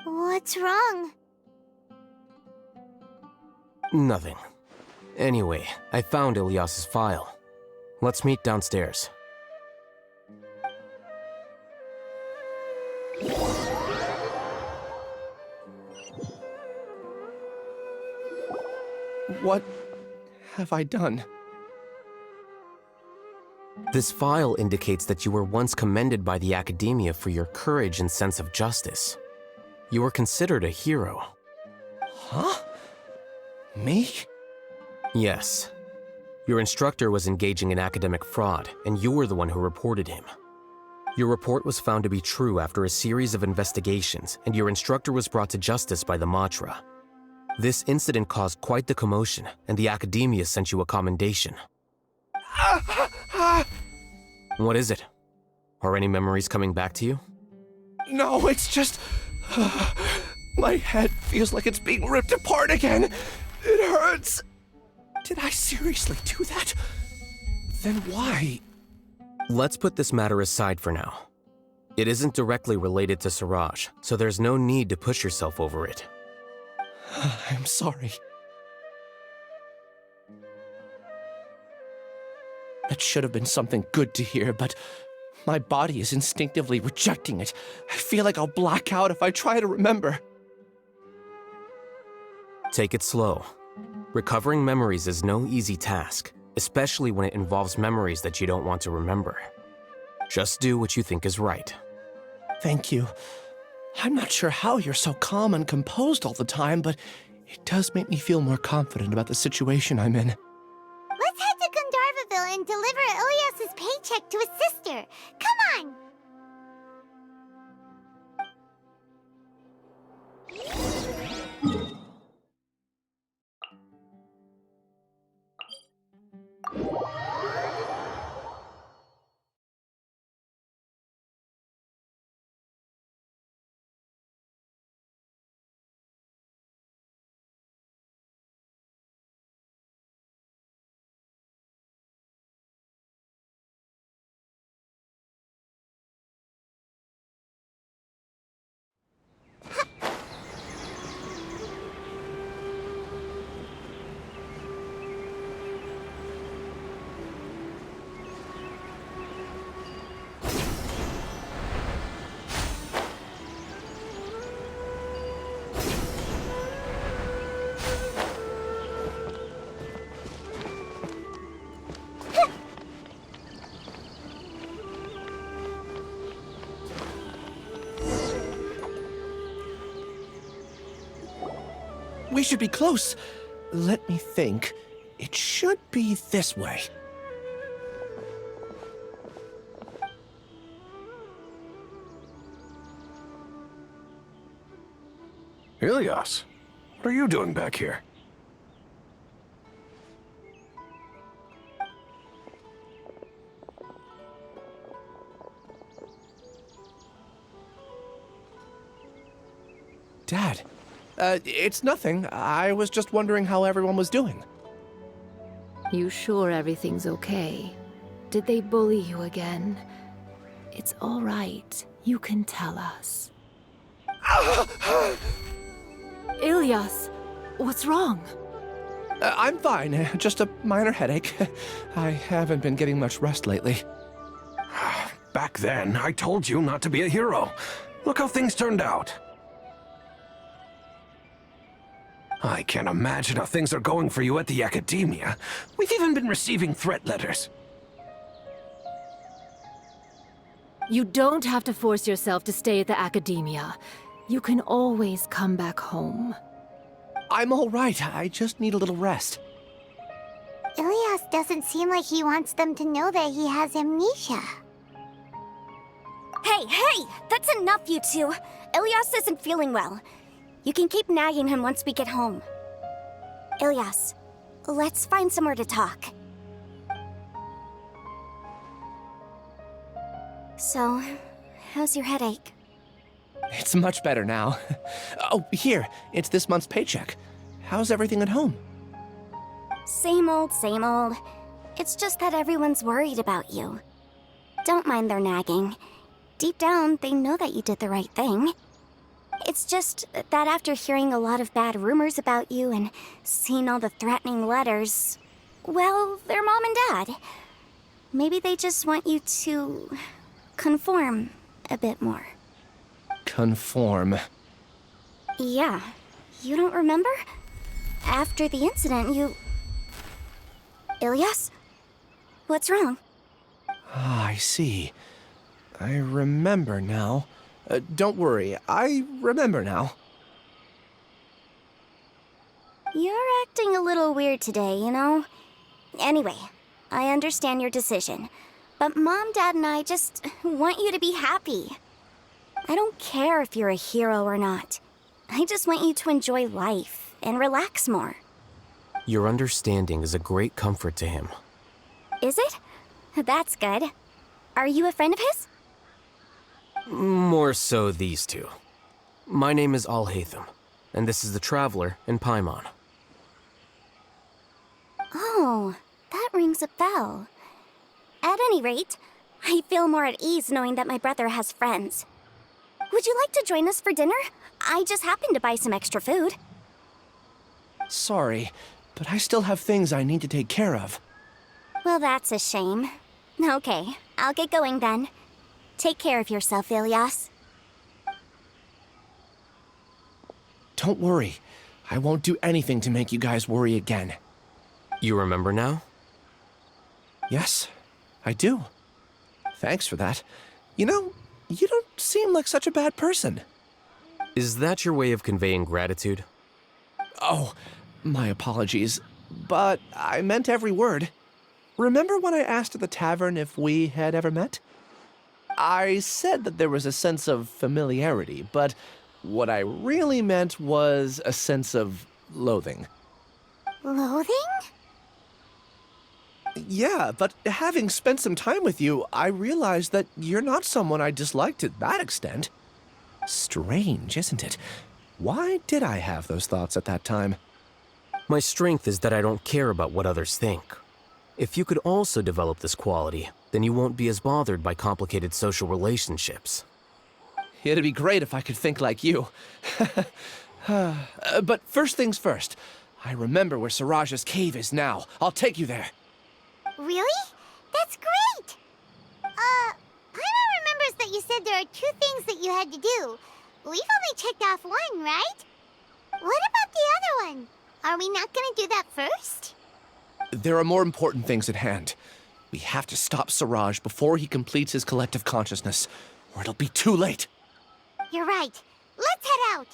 Speaker 8: What's wrong?
Speaker 11: Nothing. Anyway, I found Ilyas's file. Let's meet downstairs.
Speaker 9: What have I done?
Speaker 11: This file indicates that you were once commended by the Academia for your courage and sense of justice. You were considered a hero.
Speaker 9: Huh? Me?
Speaker 11: Yes. Your instructor was engaging in academic fraud, and you were the one who reported him. Your report was found to be true after a series of investigations, and your instructor was brought to justice by the Matra. This incident caused quite the commotion, and the Academia sent you a commendation. What is it? Are any memories coming back to you?
Speaker 9: No, it's just... my head feels like it's being ripped apart again. It hurts. Did I seriously do that? Then why?
Speaker 11: Let's put this matter aside for now. It isn't directly related to Siraj, so there's no need to push yourself over it.
Speaker 9: I'm sorry. That should have been something good to hear, but my body is instinctively rejecting it. I feel like I'll black out if I try to remember.
Speaker 11: Take it slow. Recovering memories is no easy task, especially when it involves memories that you don't want to remember. Just do what you think is right.
Speaker 9: Thank you. I'm not sure how you're so calm and composed all the time, but it does make me feel more confident about the situation I'm in.
Speaker 8: Let's head to Gandharvaville and deliver Ilyas's paycheck to his sister. Come on!
Speaker 9: We should be close. Let me think. It should be this way.
Speaker 12: Ilyas, what are you doing back here?
Speaker 9: Dad, it's nothing. I was just wondering how everyone was doing.
Speaker 16: You sure everything's okay? Did they bully you again? It's all right. You can tell us. Ilyas, what's wrong?
Speaker 9: I'm fine. Just a minor headache. I haven't been getting much rest lately.
Speaker 12: Back then, I told you not to be a hero. Look how things turned out. I can't imagine how things are going for you at the Academia. We've even been receiving threat letters.
Speaker 16: You don't have to force yourself to stay at the academia. You can always come back home.
Speaker 9: I'm all right. I just need a little rest.
Speaker 8: Ilias doesn't seem like he wants them to know that he has amnesia.
Speaker 2: Hey! That's enough, you two! Ilias isn't feeling well. You can keep nagging him once we get home. Ilias, let's find somewhere to talk. So, how's your headache?
Speaker 9: It's much better now. Oh, here, it's this month's paycheck. How's everything at home?
Speaker 2: Same old, same old. It's just that everyone's worried about you. Don't mind their nagging. Deep down, they know that you did the right thing. It's just that after hearing a lot of bad rumors about you and seeing all the threatening letters, well, they're mom and dad. Maybe they just want you to conform a bit more.
Speaker 9: Conform.
Speaker 2: Yeah. You don't remember? After the incident, you... Ilias? What's wrong?
Speaker 9: Ah, I see. I remember now. Don't worry, I remember now.
Speaker 2: You're acting a little weird today, you know? Anyway, I understand your decision. But Mom, Dad, and I just want you to be happy. I don't care if you're a hero or not. I just want you to enjoy life and relax more.
Speaker 11: Your understanding is a great comfort to him.
Speaker 2: Is it? That's good. Are you a friend of his?
Speaker 11: More so these two. My name is Alhaitam, and this is the Traveler in Paimon.
Speaker 2: Oh, that rings a bell. At any rate, I feel more at ease knowing that my brother has friends. Would you like to join us for dinner? I just happened to buy some extra food.
Speaker 9: Sorry, but I still have things I need to take care of.
Speaker 2: Well, that's a shame. Okay, I'll get going then. Take care of yourself, Ilias.
Speaker 9: Don't worry. I won't do anything to make you guys worry again.
Speaker 11: You remember now?
Speaker 9: Yes, I do. Thanks for that. You know, you don't seem like such a bad person.
Speaker 11: Is that your way of conveying gratitude?
Speaker 9: Oh, my apologies. But I meant every word. Remember when I asked at the tavern if we had ever met? I said that there was a sense of familiarity, but what I really meant was a sense of loathing.
Speaker 8: Loathing?
Speaker 9: Yeah, but having spent some time with you, I realized that you're not someone I dislike to that extent. Strange, isn't it? Why did I have those thoughts at that time?
Speaker 11: My strength is that I don't care about what others think. If you could also develop this quality, then you won't be as bothered by complicated social relationships.
Speaker 9: It'd be great if I could think like you. But first things first. I remember where Siraj's cave is now. I'll take you there.
Speaker 8: Really? That's great! Paimon remembers that you said there are 2 things that you had to do. We've only checked off 1, right? What about the other one? Are we not gonna do that first?
Speaker 9: There are more important things at hand. We have to stop Siraj before he completes his collective consciousness, or it'll be too late.
Speaker 8: You're right. Let's head out!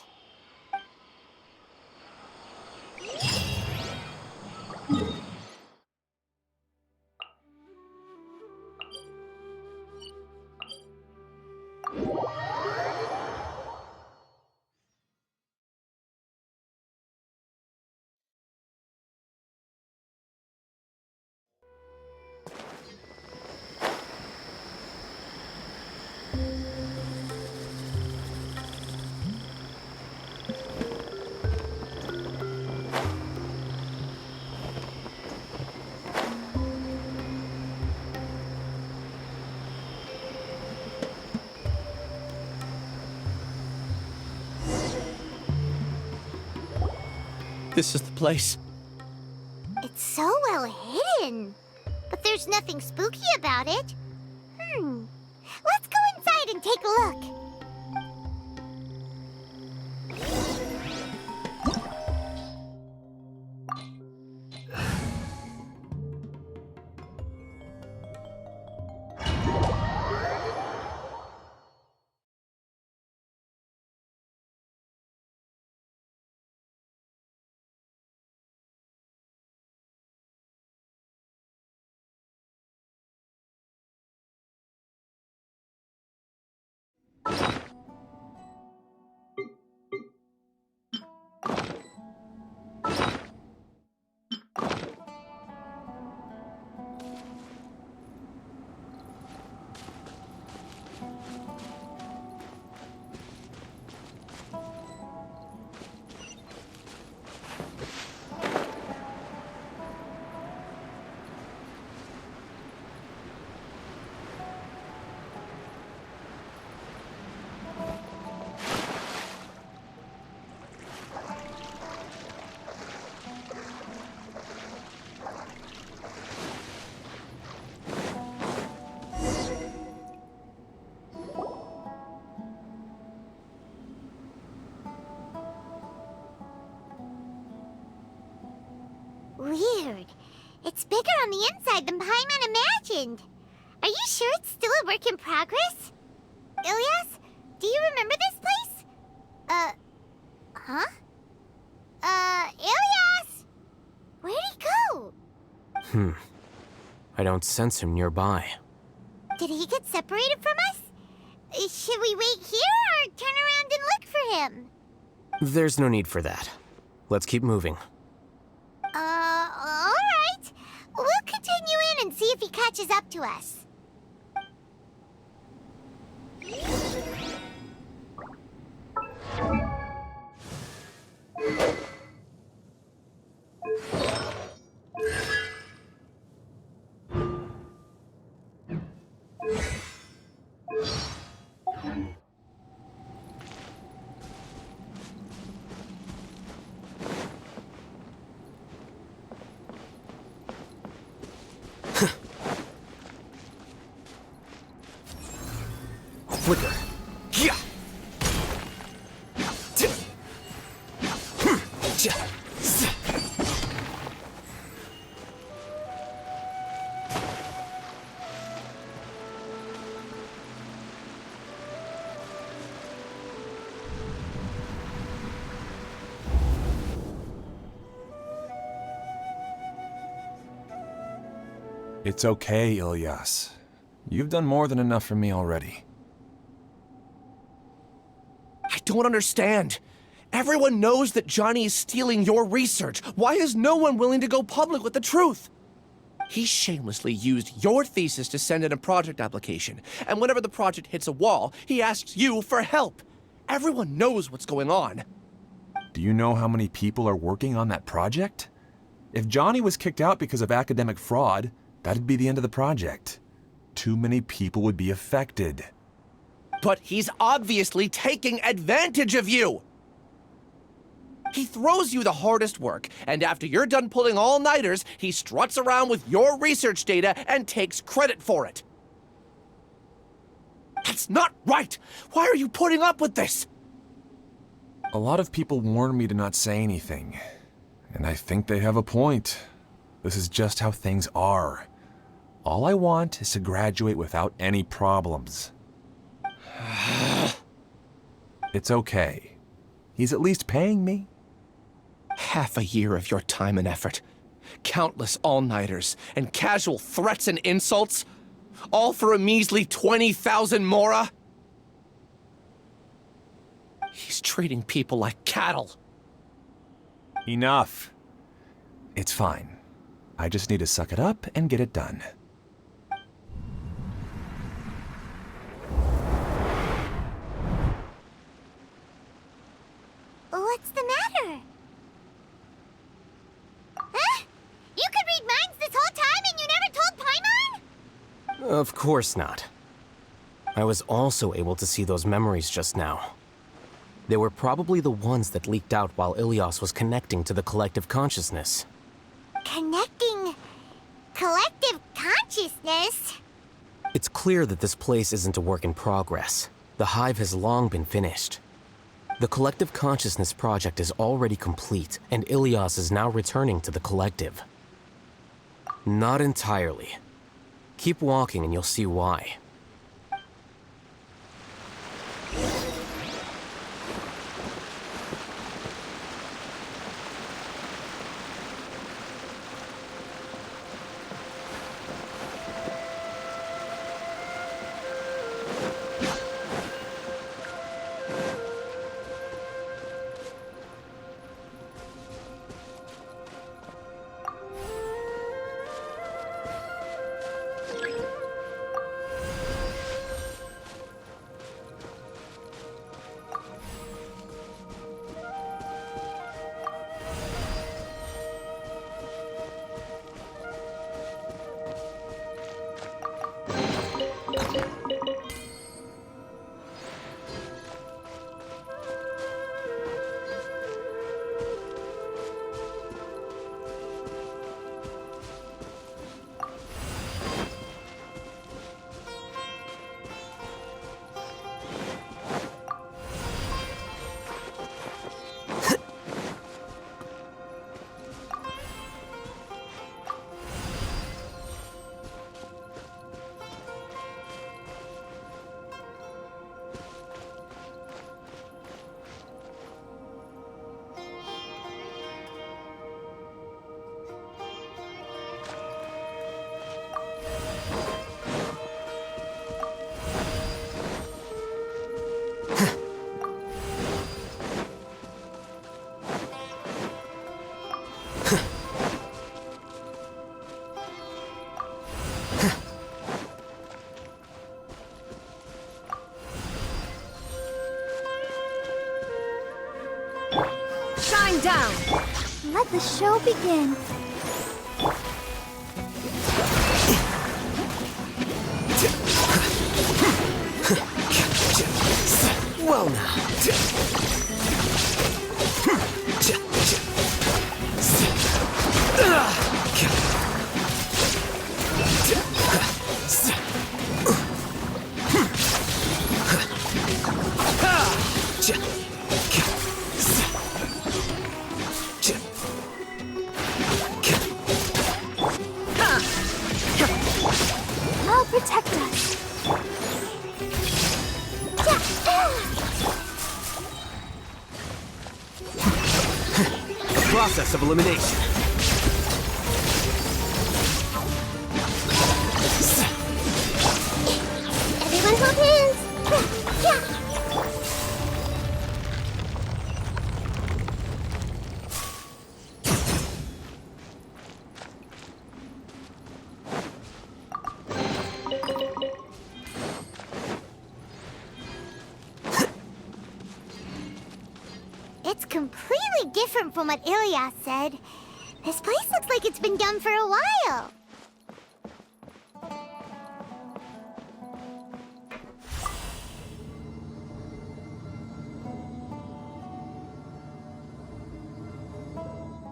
Speaker 9: This is the place.
Speaker 8: It's so well hidden. But there's nothing spooky about it. Let's go inside and take a look. Weird. It's bigger on the inside than Paimon imagined. Are you sure it's still a work in progress? Ilyas, do you remember this place? Huh? Ilyas! Where'd he go?
Speaker 11: I don't sense him nearby.
Speaker 8: Did he get separated from us? Should we wait here or turn around and look for him?
Speaker 11: There's no need for that. Let's keep moving.
Speaker 8: Alright. We'll continue in and see if he catches up to us.
Speaker 10: Flicker.
Speaker 9: Yeah.
Speaker 4: It's okay, Ilyas. You've done more than enough for me already.
Speaker 9: I don't understand. Everyone knows that Johnny is stealing your research. Why is no one willing to go public with the truth? He shamelessly used your thesis to send in a project application, and whenever the project hits a wall, he asks you for help. Everyone knows what's going on.
Speaker 4: Do you know how many people are working on that project? If Johnny was kicked out because of academic fraud, that'd be the end of the project. Too many people would be affected.
Speaker 9: But he's obviously taking advantage of you! He throws you the hardest work, and after you're done pulling all-nighters, he struts around with your research data and takes credit for it. That's not right! Why are you putting up with this?
Speaker 4: A lot of people warn me to not say anything, and I think they have a point. This is just how things are. All I want is to graduate without any problems. It's okay. He's at least paying me.
Speaker 9: Half a year of your time and effort, countless all-nighters, and casual threats and insults, all for a measly 20,000 mora? He's treating people like cattle.
Speaker 4: Enough. It's fine. I just need to suck it up and get it done.
Speaker 8: What's the matter? Huh? You could read minds this whole time and you never told Paimon?
Speaker 11: Of course not. I was also able to see those memories just now. They were probably the ones that leaked out while Ilyas was connecting to the collective consciousness.
Speaker 8: Connecting collective consciousness?
Speaker 11: It's clear that this place isn't a work in progress. The hive has long been finished. The Collective Consciousness project is already complete, and Ilyas is now returning to the Collective. Not entirely. Keep walking and you'll see why.
Speaker 6: down!
Speaker 8: Let the show begin.
Speaker 14: Well now.
Speaker 8: I'll protect us.
Speaker 11: Process of elimination.
Speaker 8: Everyone hold hands. It's completely different from what Ilyas said. This place looks like it's been done for a while.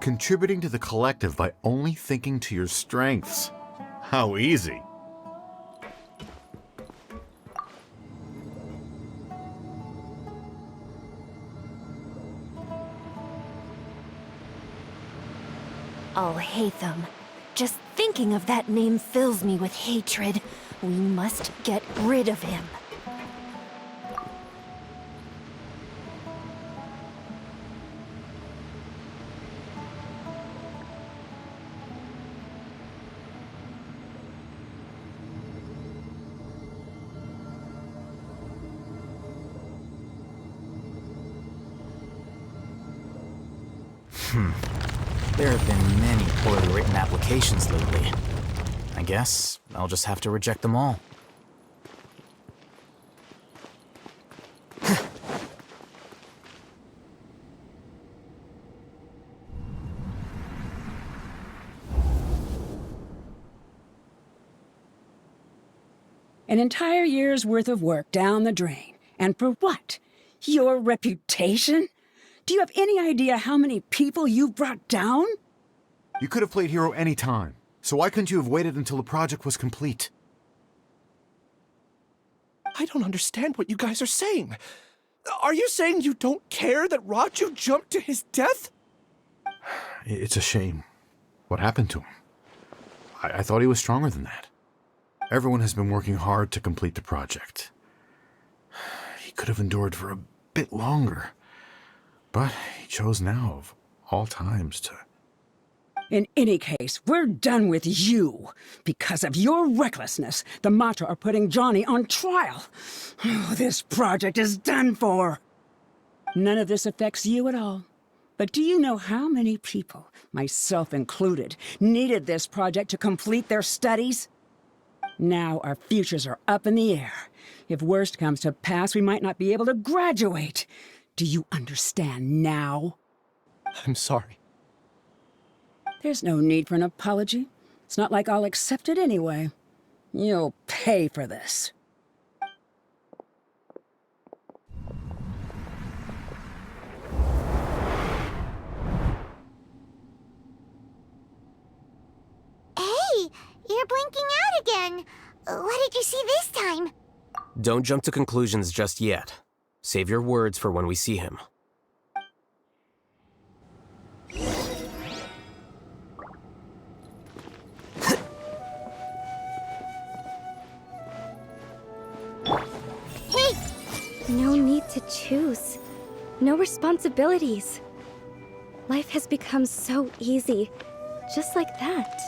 Speaker 17: Contributing to the collective by only thinking to your strengths. How easy.
Speaker 16: Alhaitam. Just thinking of that name fills me with hatred. We must get rid of him.
Speaker 14: There have been many poorly written applications lately. I guess I'll just have to reject them all.
Speaker 15: An entire year's worth of work down the drain. And for what? Your reputation? Do you have any idea how many people you've brought down?
Speaker 17: You could have played hero any time, so why couldn't you have waited until the project was complete?
Speaker 9: I don't understand what you guys are saying. Are you saying you don't care that Raju jumped to his death?
Speaker 17: It's a shame. What happened to him? I thought he was stronger than that. Everyone has been working hard to complete the project. He could have endured for a bit longer. But he chose now, of all times, to...
Speaker 15: In any case, we're done with you. Because of your recklessness, the Matra are putting Johnny on trial. Oh, this project is done for. None of this affects you at all. But do you know how many people, myself included, needed this project to complete their studies? Now our futures are up in the air. If worst comes to pass, we might not be able to graduate. Do you understand now?
Speaker 9: I'm sorry.
Speaker 15: There's no need for an apology. It's not like I'll accept it anyway. You'll pay for this.
Speaker 8: Hey, you're blinking out again. What did you see this time?
Speaker 11: Don't jump to conclusions just yet. Save your words for when we see him.
Speaker 2: Hey! No need to choose. No responsibilities. Life has become so easy. Just like that.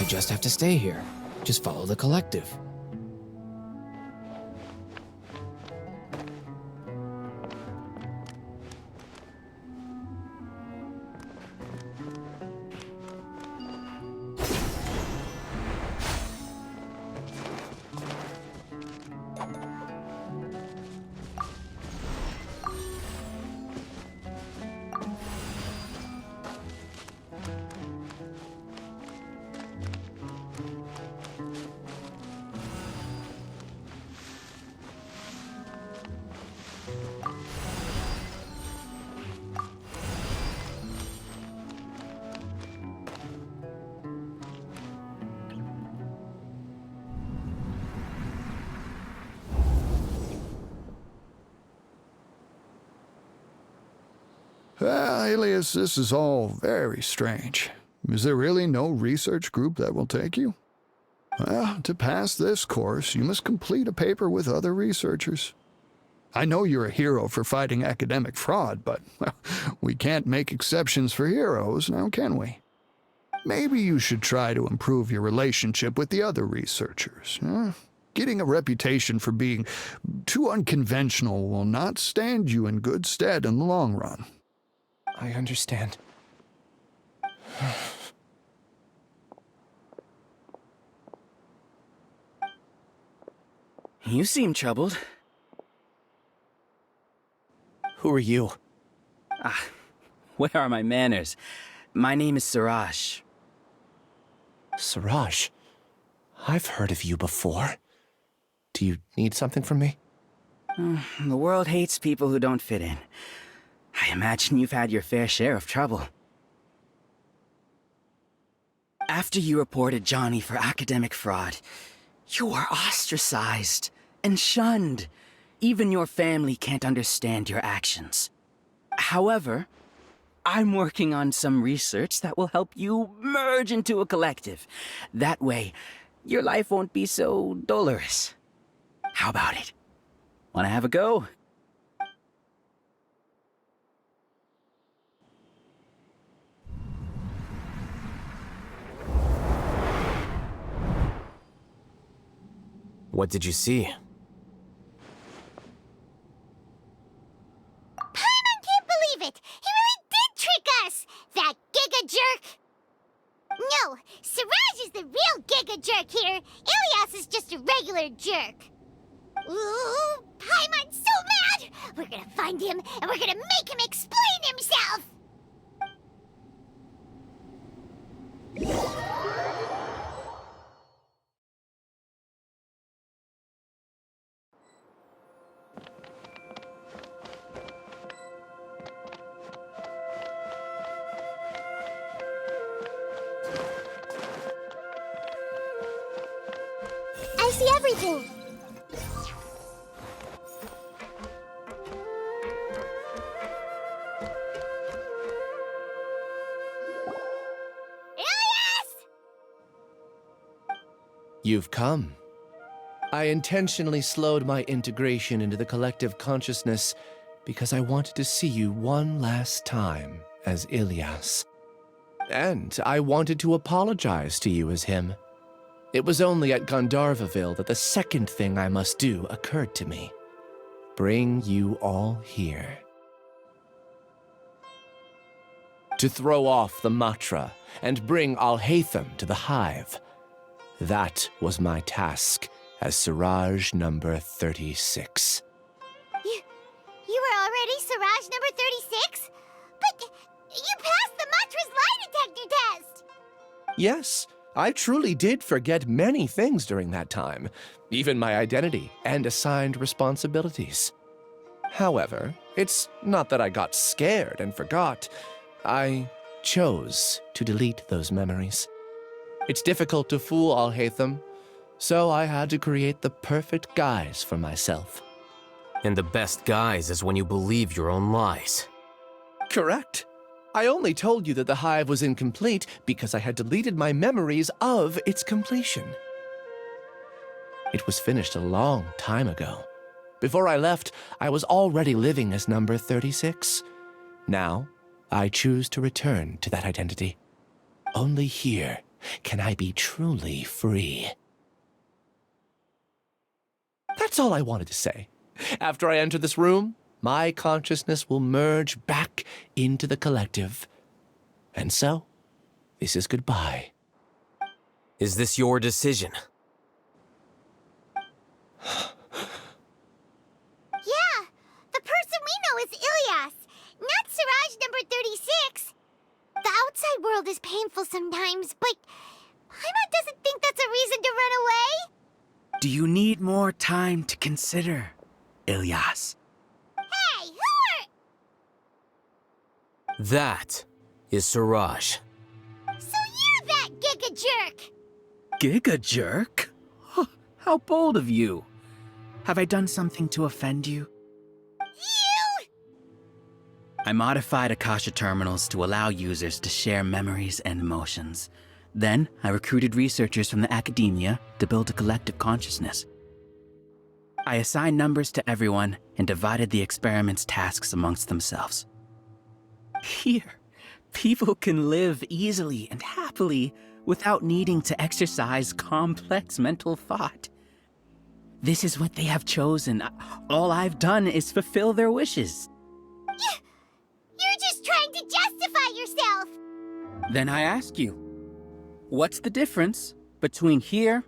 Speaker 5: just have to stay here. Just follow the collective.
Speaker 18: Alias, this is all very strange. Is there really no research group that will take you? Well, to pass this course, you must complete a paper with other researchers. I know you're a hero for fighting academic fraud, but well, we can't make exceptions for heroes, now can we? Maybe you should try to improve your relationship with the other researchers. Getting a reputation for being too unconventional will not stand you in good stead in the long run.
Speaker 9: I understand.
Speaker 19: You seem troubled.
Speaker 9: Who are you?
Speaker 19: Where are my manners? My name is Siraj.
Speaker 9: Siraj? I've heard of you before. Do you need something from me?
Speaker 19: The world hates people who don't fit in. I imagine you've had your fair share of trouble. After you reported Johnny for academic fraud, you were ostracized and shunned. Even your family can't understand your actions. However, I'm working on some research that will help you merge into a collective. That way, your life won't be so dolorous. How about it? Wanna have a go?
Speaker 14: What did you see?
Speaker 8: Paimon can't believe it! He really did trick us! That giga jerk! No, Siraj is the real giga jerk here. Ilias is just a regular jerk. Ooh, Paimon's so mad! We're gonna find him, and we're gonna make him explain himself! I see everything.
Speaker 9: You've come. I intentionally slowed my integration into the collective consciousness because I wanted to see you one last time as Ilias. And I wanted to apologize to you as him. It was only at Gandharvaville that the second thing I must do occurred to me. Bring you all here. To throw off the Matra and bring Alhaitam to the hive. That was my task as Siraj number 36.
Speaker 8: You were already Siraj number 36? But you passed the Matra's lie detector test!
Speaker 9: Yes, I truly did forget many things during that time, even my identity and assigned responsibilities. However, it's not that I got scared and forgot. I chose to delete those memories. It's difficult to fool Alhaitam, so I had to create the perfect guise for myself.
Speaker 11: And the best guise is when you believe your own lies.
Speaker 9: Correct. I only told you that the hive was incomplete because I had deleted my memories of its completion. It was finished a long time ago. Before I left, I was already living as number 36. Now, I choose to return to that identity. Only here can I be truly free. That's all I wanted to say. After I enter this room, my consciousness will merge back into the collective. And so, this is goodbye.
Speaker 10: Is this your decision?
Speaker 8: Yeah, the person we know is Ilyas, not Siraj number 36. The outside world is painful sometimes, but Paimon doesn't think that's a reason to run away.
Speaker 19: Do you need more time to consider, Ilyas?
Speaker 8: Hey, who are...
Speaker 11: That is Siraj.
Speaker 8: So you're that giga jerk!
Speaker 19: Giga jerk? Huh, how bold of you. Have I done something to offend you?
Speaker 8: You!
Speaker 19: I modified Akasha terminals to allow users to share memories and emotions. Then, I recruited researchers from the academia to build a collective consciousness. I assigned numbers to everyone and divided the experiment's tasks amongst themselves. Here, people can live easily and happily without needing to exercise complex mental thought. This is what they have chosen. All I've done is fulfill their wishes.
Speaker 8: You're just trying to justify yourself!
Speaker 19: Then I ask you, what's the difference between here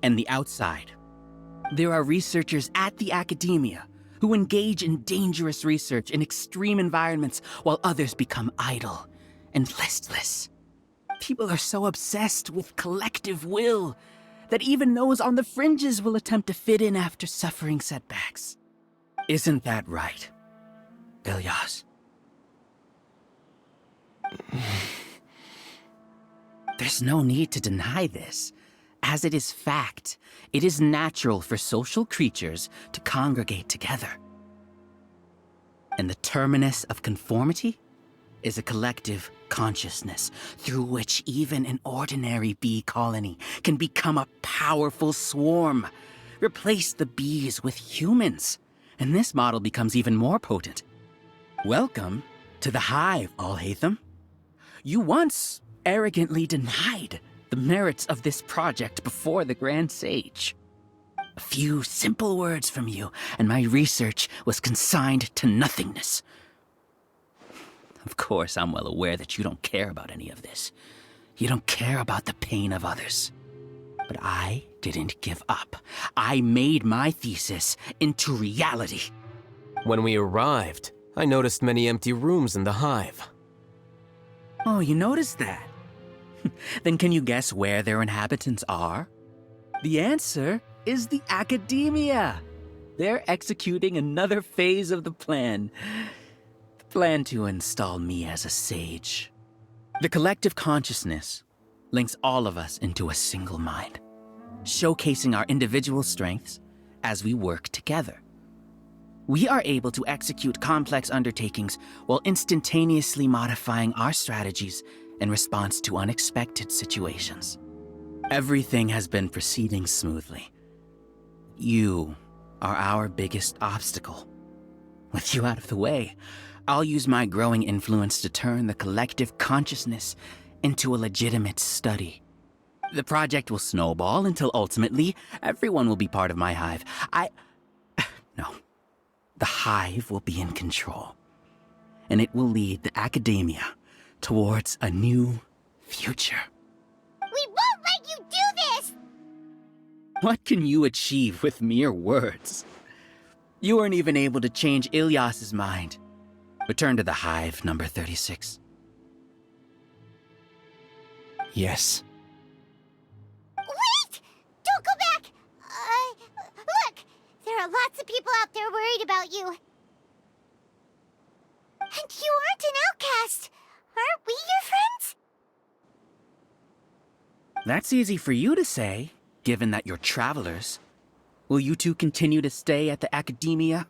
Speaker 19: and the outside? There are researchers at the academia who engage in dangerous research in extreme environments while others become idle and listless. People are so obsessed with collective will that even those on the fringes will attempt to fit in after suffering setbacks. Isn't that right, Ilyas? There's no need to deny this. As it is fact, it is natural for social creatures to congregate together. And the terminus of conformity is a collective consciousness through which even an ordinary bee colony can become a powerful swarm. Replace the bees with humans, and this model becomes even more potent. Welcome to the hive, Alhaitam. You once arrogantly denied the merits of this project before the Grand Sage. A few simple words from you, and my research was consigned to nothingness. Of course, I'm well aware that you don't care about any of this. You don't care about the pain of others. But I didn't give up. I made my thesis into reality.
Speaker 11: When we arrived, I noticed many empty rooms in the hive.
Speaker 19: Oh, you noticed that? Then can you guess where their inhabitants are? The answer is the academia. They're executing another phase of the plan. The plan to install me as a sage. The collective consciousness links all of us into a single mind, showcasing our individual strengths as we work together. We are able to execute complex undertakings while instantaneously modifying our strategies in response to unexpected situations. Everything has been proceeding smoothly. You are our biggest obstacle. With you out of the way, I'll use my growing influence to turn the collective consciousness into a legitimate study. The project will snowball until ultimately everyone will be part of my hive. No. The hive will be in control, and it will lead the academia towards a new future.
Speaker 8: We won't let you do this!
Speaker 19: What can you achieve with mere words? You weren't even able to change Ilyas's mind. Return to the hive, number 36.
Speaker 9: Yes.
Speaker 8: Wait! Don't go back! Look! There are lots of people out there worried about you. And you aren't an outcast. Aren't we your friends?
Speaker 19: That's easy for you to say, given that you're travelers. Will you two continue to stay at the academia?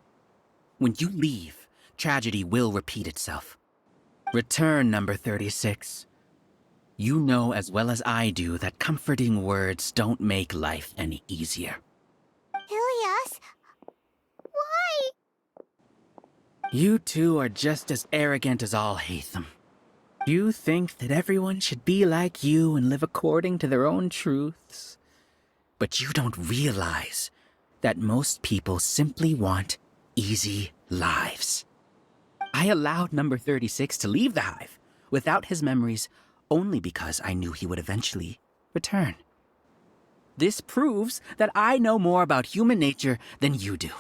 Speaker 19: When you leave, tragedy will repeat itself. Return, number 36. You know as well as I do that comforting words don't make life any easier.
Speaker 8: Ilyas? Why?
Speaker 19: You two are just as arrogant as Alhaitam. You think that everyone should be like you and live according to their own truths. But you don't realize that most people simply want easy lives. I allowed number 36 to leave the hive without his memories only because I knew he would eventually return. This proves that I know more about human nature than you do.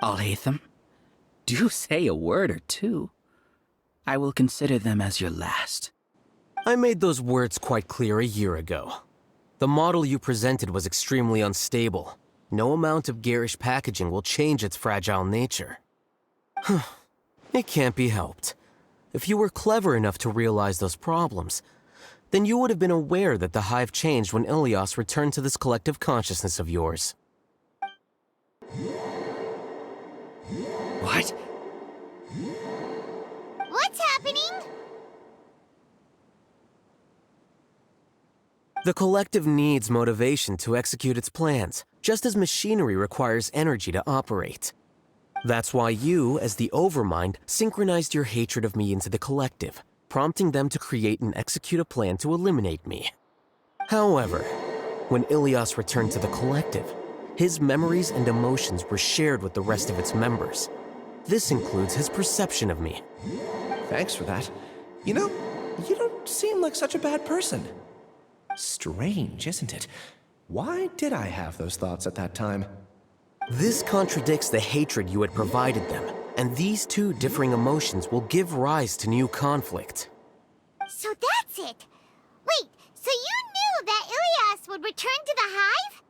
Speaker 19: Alhaitam, do say a word or two. I will consider them as your last.
Speaker 11: I made those words quite clear a year ago. The model you presented was extremely unstable. No amount of garish packaging will change its fragile nature. It can't be helped. If you were clever enough to realize those problems, then you would have been aware that the hive changed when Ilias returned to this collective consciousness of yours.
Speaker 19: What?
Speaker 8: What's happening?
Speaker 11: The collective needs motivation to execute its plans, just as machinery requires energy to operate. That's why you, as the Overmind, synchronized your hatred of me into the collective, prompting them to create and execute a plan to eliminate me. However, when Ilias returned to the collective, his memories and emotions were shared with the rest of its members. This includes his perception of me.
Speaker 9: Thanks for that. You know, you don't seem like such a bad person. Strange, isn't it? Why did I have those thoughts at that time?
Speaker 11: This contradicts the hatred you had provided them, and these two differing emotions will give rise to new conflict.
Speaker 8: So that's it. Wait, so you knew that Ilias would return to the hive?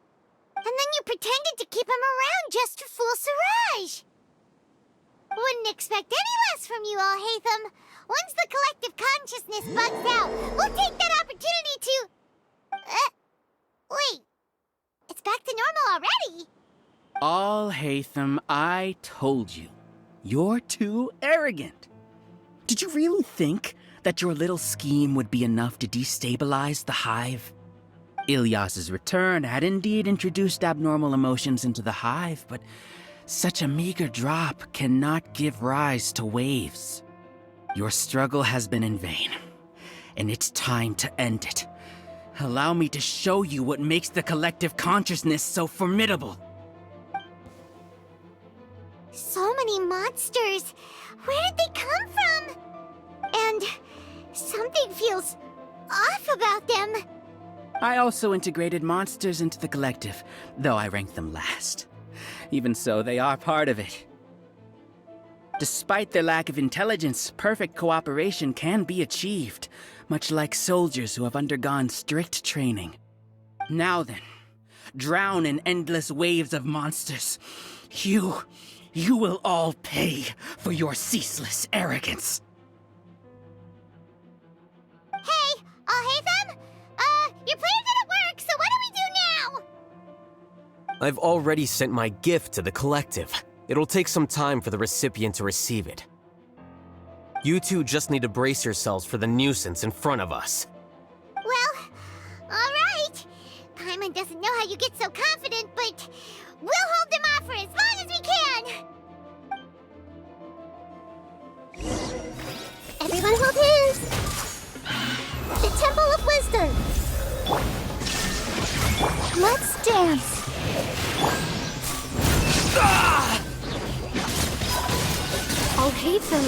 Speaker 8: And then you pretended to keep him around just to fool Siraj. Wouldn't expect any less from you, Alhaitam. Once the collective consciousness bugs out, we'll take that opportunity to... wait. It's back to normal already.
Speaker 19: Alhaitam, I told you. You're too arrogant. Did you really think that your little scheme would be enough to destabilize the hive? Ilias's return had indeed introduced abnormal emotions into the hive, but such a meager drop cannot give rise to waves. Your struggle has been in vain, and it's time to end it. Allow me to show you what makes the collective consciousness so formidable.
Speaker 8: So many monsters. Where did they come from? And something feels off about them.
Speaker 19: I also integrated monsters into the collective, though I ranked them last. Even so, they are part of it. Despite their lack of intelligence, perfect cooperation can be achieved, much like soldiers who have undergone strict training. Now then, drown in endless waves of monsters. You will all pay for your ceaseless arrogance.
Speaker 8: Hey, Alhaitam! Your plan didn't work, so what do we do now?
Speaker 11: I've already sent my gift to the collective. It'll take some time for the recipient to receive it. You two just need to brace yourselves for the nuisance in front of us.
Speaker 8: Well, alright. Paimon doesn't know how you get so confident, but we'll hold them off for as long as we can! Everyone hold hands! The Temple of Wisdom! Let's dance!
Speaker 2: Alhaitam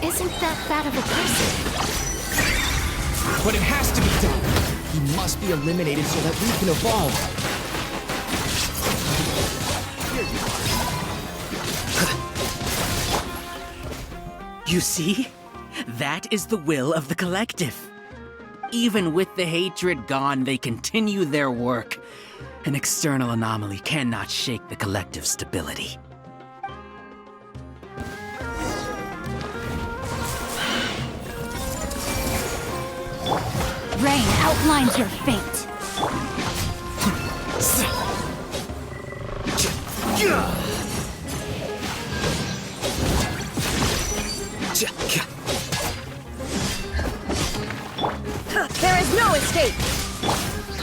Speaker 2: isn't that bad of a person.
Speaker 5: But it has to be done. He must be eliminated so that we can evolve.
Speaker 19: You see? That is the will of the collective. Even with the hatred gone, they continue their work. An external anomaly cannot shake the collective's stability.
Speaker 20: Rain outlines your fate.
Speaker 2: There is no escape!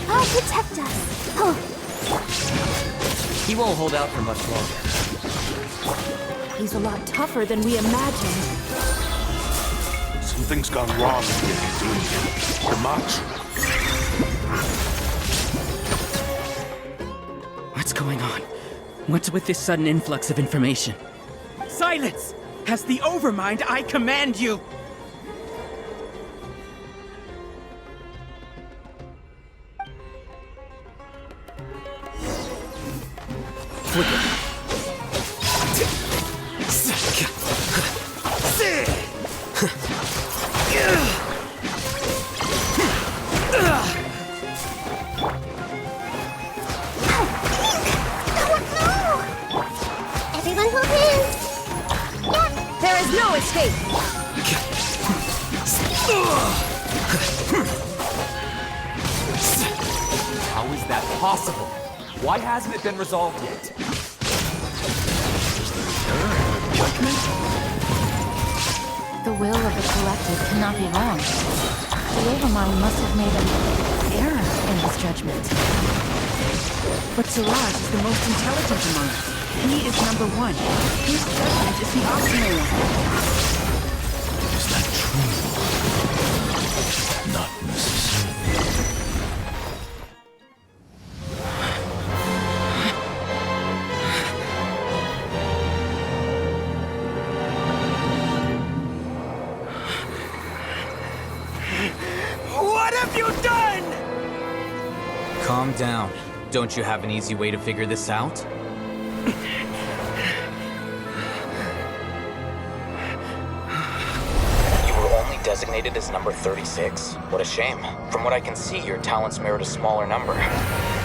Speaker 8: I'll protect us.
Speaker 1: He won't hold out for much longer.
Speaker 20: He's a lot tougher than we imagined.
Speaker 21: Something's gone wrong with the Academia. The Matra.
Speaker 19: What's going on? What's with this sudden influx of information?
Speaker 22: Silence! As the Overmind, I command you!
Speaker 8: Everyone hold hands!
Speaker 6: There is no escape!
Speaker 4: How is that possible? Why hasn't it been resolved yet?
Speaker 16: The will of the collective cannot be wrong. The Overmind must have made an error in his judgment.
Speaker 22: But Siraj is the most intelligent among us. He is number one. His judgment is the optimal one.
Speaker 21: Is that true? Not necessarily.
Speaker 22: What have you done?
Speaker 14: Calm down. Don't you have an easy way to figure this out? You were only designated as number 36. What a shame. From what I can see, your talents merit a smaller number.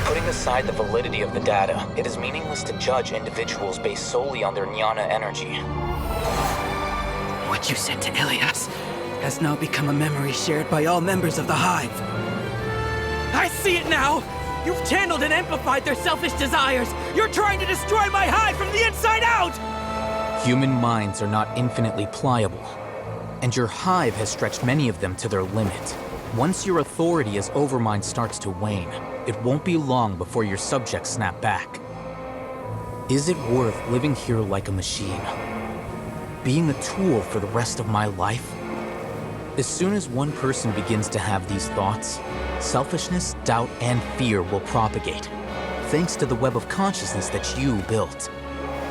Speaker 14: Putting aside the validity of the data, it is meaningless to judge individuals based solely on their jnana energy.
Speaker 19: What you said to Ilias has now become a memory shared by all members of the Hive.
Speaker 22: I see it now! You've channeled and amplified their selfish desires! You're trying to destroy my hive from the inside out!
Speaker 14: Human minds are not infinitely pliable, and your hive has stretched many of them to their limit. Once your authority as Overmind starts to wane, it won't be long before your subjects snap back. Is it worth living here like a machine? Being a tool for the rest of my life? As soon as one person begins to have these thoughts, selfishness, doubt, and fear will propagate, thanks to the web of consciousness that you built.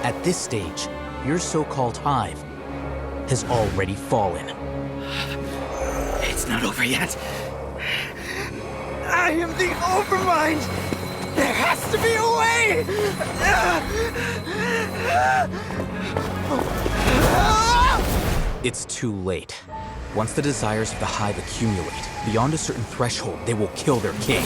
Speaker 14: At this stage, your so-called hive has already fallen.
Speaker 19: It's not over yet. I am the Overmind! There has to be a way!
Speaker 14: It's too late. Once the desires of the hive accumulate, beyond a certain threshold, they will kill their king.
Speaker 2: I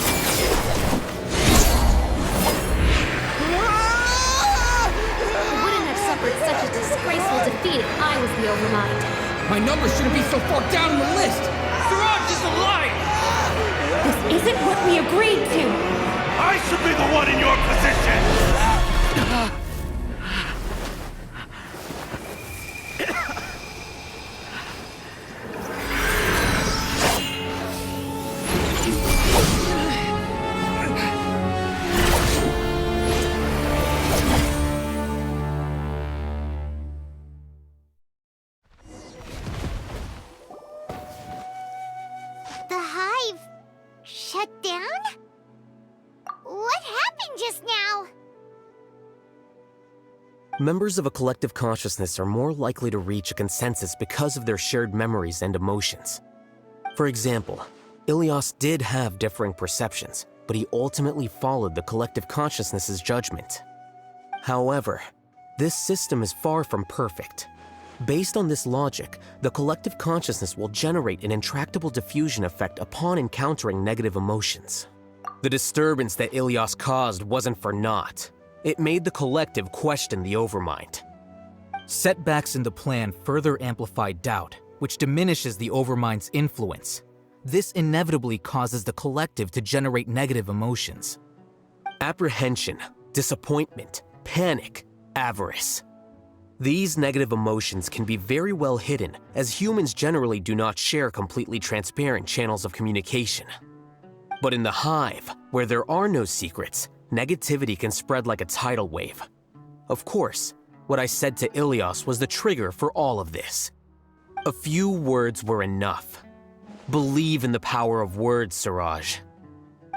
Speaker 2: wouldn't have suffered such a disgraceful defeat if I was the Overmind.
Speaker 5: My number shouldn't be so far down the list!
Speaker 22: Siraj is alive!
Speaker 20: This isn't what we agreed to!
Speaker 21: I should be the one in your position!
Speaker 8: The hive shut down? What happened just now?
Speaker 11: Members of a collective consciousness are more likely to reach a consensus because of their shared memories and emotions. For example, Ilias did have differing perceptions, but he ultimately followed the collective consciousness's judgment. However, this system is far from perfect. Based on this logic, the collective consciousness will generate an intractable diffusion effect upon encountering negative emotions. The disturbance that Ilias caused wasn't for naught. It made the collective question the Overmind.
Speaker 14: Setbacks in the plan further amplify doubt, which diminishes the Overmind's influence. This inevitably causes the collective to generate negative emotions.
Speaker 11: Apprehension, disappointment, panic, avarice. These negative emotions can be very well hidden, as humans generally do not share completely transparent channels of communication. But in the hive, where there are no secrets, negativity can spread like a tidal wave. Of course, what I said to Ilias was the trigger for all of this. A few words were enough. Believe in the power of words, Siraj.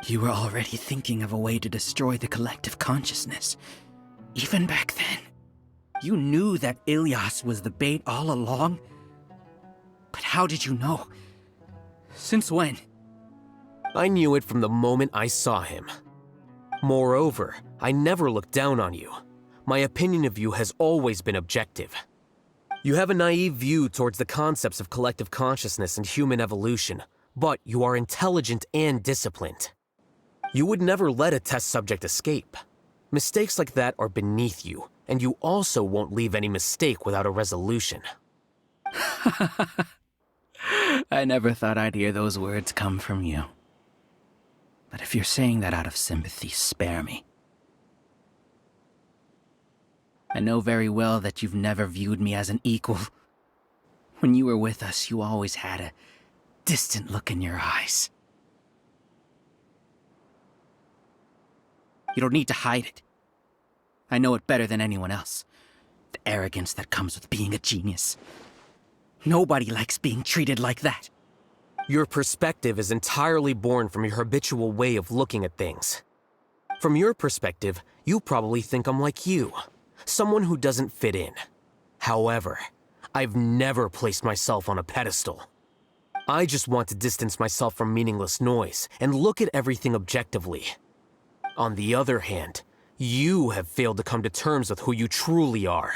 Speaker 19: You were already thinking of a way to destroy the collective consciousness. Even back then. You knew that Ilyas was the bait all along? But how did you know? Since when?
Speaker 11: I knew it from the moment I saw him. Moreover, I never looked down on you. My opinion of you has always been objective. You have a naive view towards the concepts of collective consciousness and human evolution, but you are intelligent and disciplined. You would never let a test subject escape. Mistakes like that are beneath you, and you also won't leave any mistake without a resolution.
Speaker 19: I never thought I'd hear those words come from you. But if you're saying that out of sympathy, spare me. I know very well that you've never viewed me as an equal. When you were with us, you always had a distant look in your eyes. You don't need to hide it. I know it better than anyone else. The arrogance that comes with being a genius. Nobody likes being treated like that.
Speaker 11: Your perspective is entirely born from your habitual way of looking at things. From your perspective, you probably think I'm like you. Someone who doesn't fit in. However, I've never placed myself on a pedestal. I just want to distance myself from meaningless noise and look at everything objectively. On the other hand, you have failed to come to terms with who you truly are.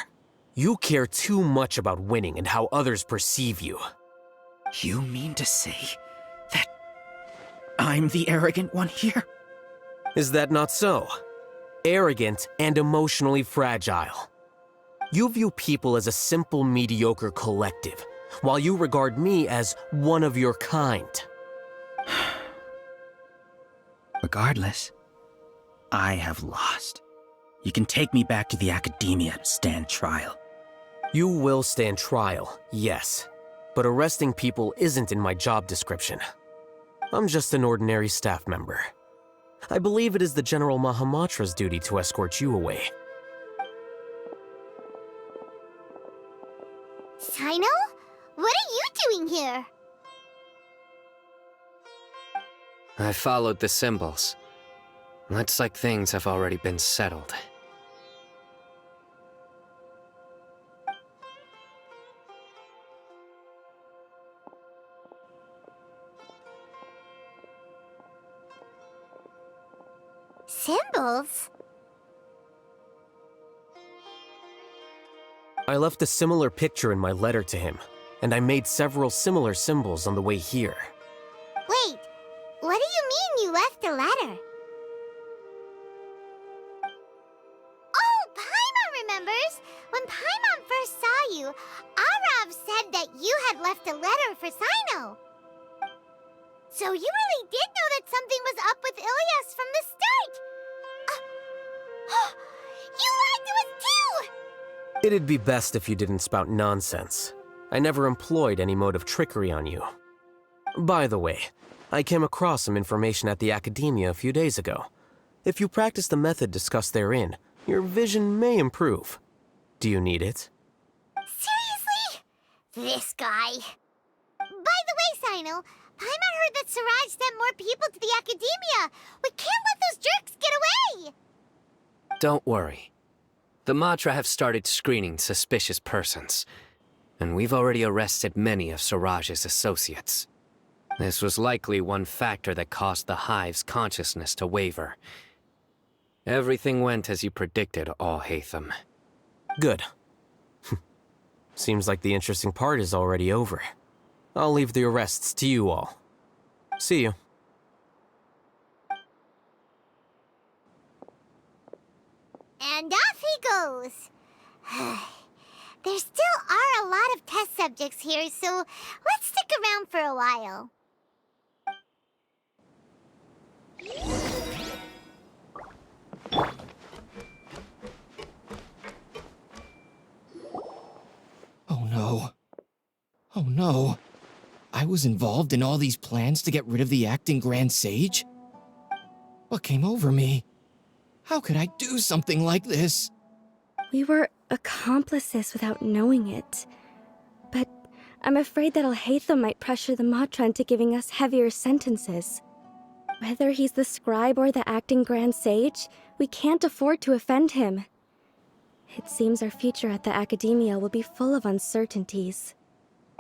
Speaker 11: You care too much about winning and how others perceive you.
Speaker 19: You mean to say that I'm the arrogant one here?
Speaker 11: Is that not so? Arrogant and emotionally fragile. You view people as a simple, mediocre collective, while you regard me as one of your kind.
Speaker 19: Regardless, I have lost. You can take me back to the academia to stand trial.
Speaker 11: You will stand trial, yes. But arresting people isn't in my job description. I'm just an ordinary staff member. I believe it is the General Mahamatra's duty to escort you away.
Speaker 8: Sino? What are you doing here?
Speaker 3: I followed the symbols. Looks like things have already been settled.
Speaker 8: Symbols?
Speaker 11: I left a similar picture in my letter to him, and I made several similar symbols on the way here.
Speaker 8: Wait, what do you mean you left a letter? Oh, Paimon remembers! When Paimon first saw you, Arav said that you had left a letter for Sino. So you really did know that something was up with Ilyas from the start! You lied to us too!
Speaker 11: It'd be best if you didn't spout nonsense. I never employed any mode of trickery on you. By the way, I came across some information at the academia a few days ago. If you practice the method discussed therein, your vision may improve. Do you need it?
Speaker 8: Seriously? This guy. By the way, Sino, Paimon heard that Siraj sent more people to the academia. We can't let those jerks get away!
Speaker 3: Don't worry. The Matra have started screening suspicious persons, and we've already arrested many of Siraj's associates. This was likely one factor that caused the Hive's consciousness to waver. Everything went as you predicted, Alhaitam.
Speaker 11: Good. Seems like the interesting part is already over. I'll leave the arrests to you all. See you.
Speaker 8: And off he goes. There still are a lot of test subjects here, so let's stick around for a while.
Speaker 5: Oh no. Oh no. I was involved in all these plans to get rid of the acting Grand Sage? What came over me? How could I do something like this?
Speaker 2: We were accomplices without knowing it. But
Speaker 7: I'm afraid that Alhaitam might pressure the Matra into giving us heavier sentences. Whether he's the scribe or the acting Grand Sage, we can't afford to offend him. It seems our future at the Academia will be full of uncertainties.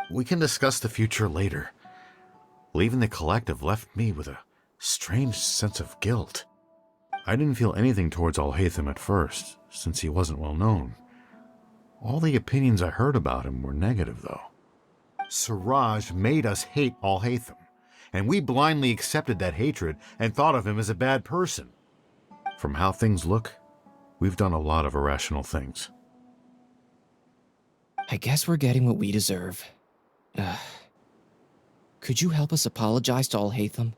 Speaker 17: We can discuss the future later. Leaving the collective left me with a strange sense of guilt. I didn't feel anything towards Alhaitam at first, since he wasn't well known. All the opinions I heard about him were negative, though. Siraj made us hate Alhaitam, and we blindly accepted that hatred and thought of him as a bad person. From how things look, we've done a lot of irrational things.
Speaker 5: I guess we're getting what we deserve. Could you help us apologize to Alhaitam?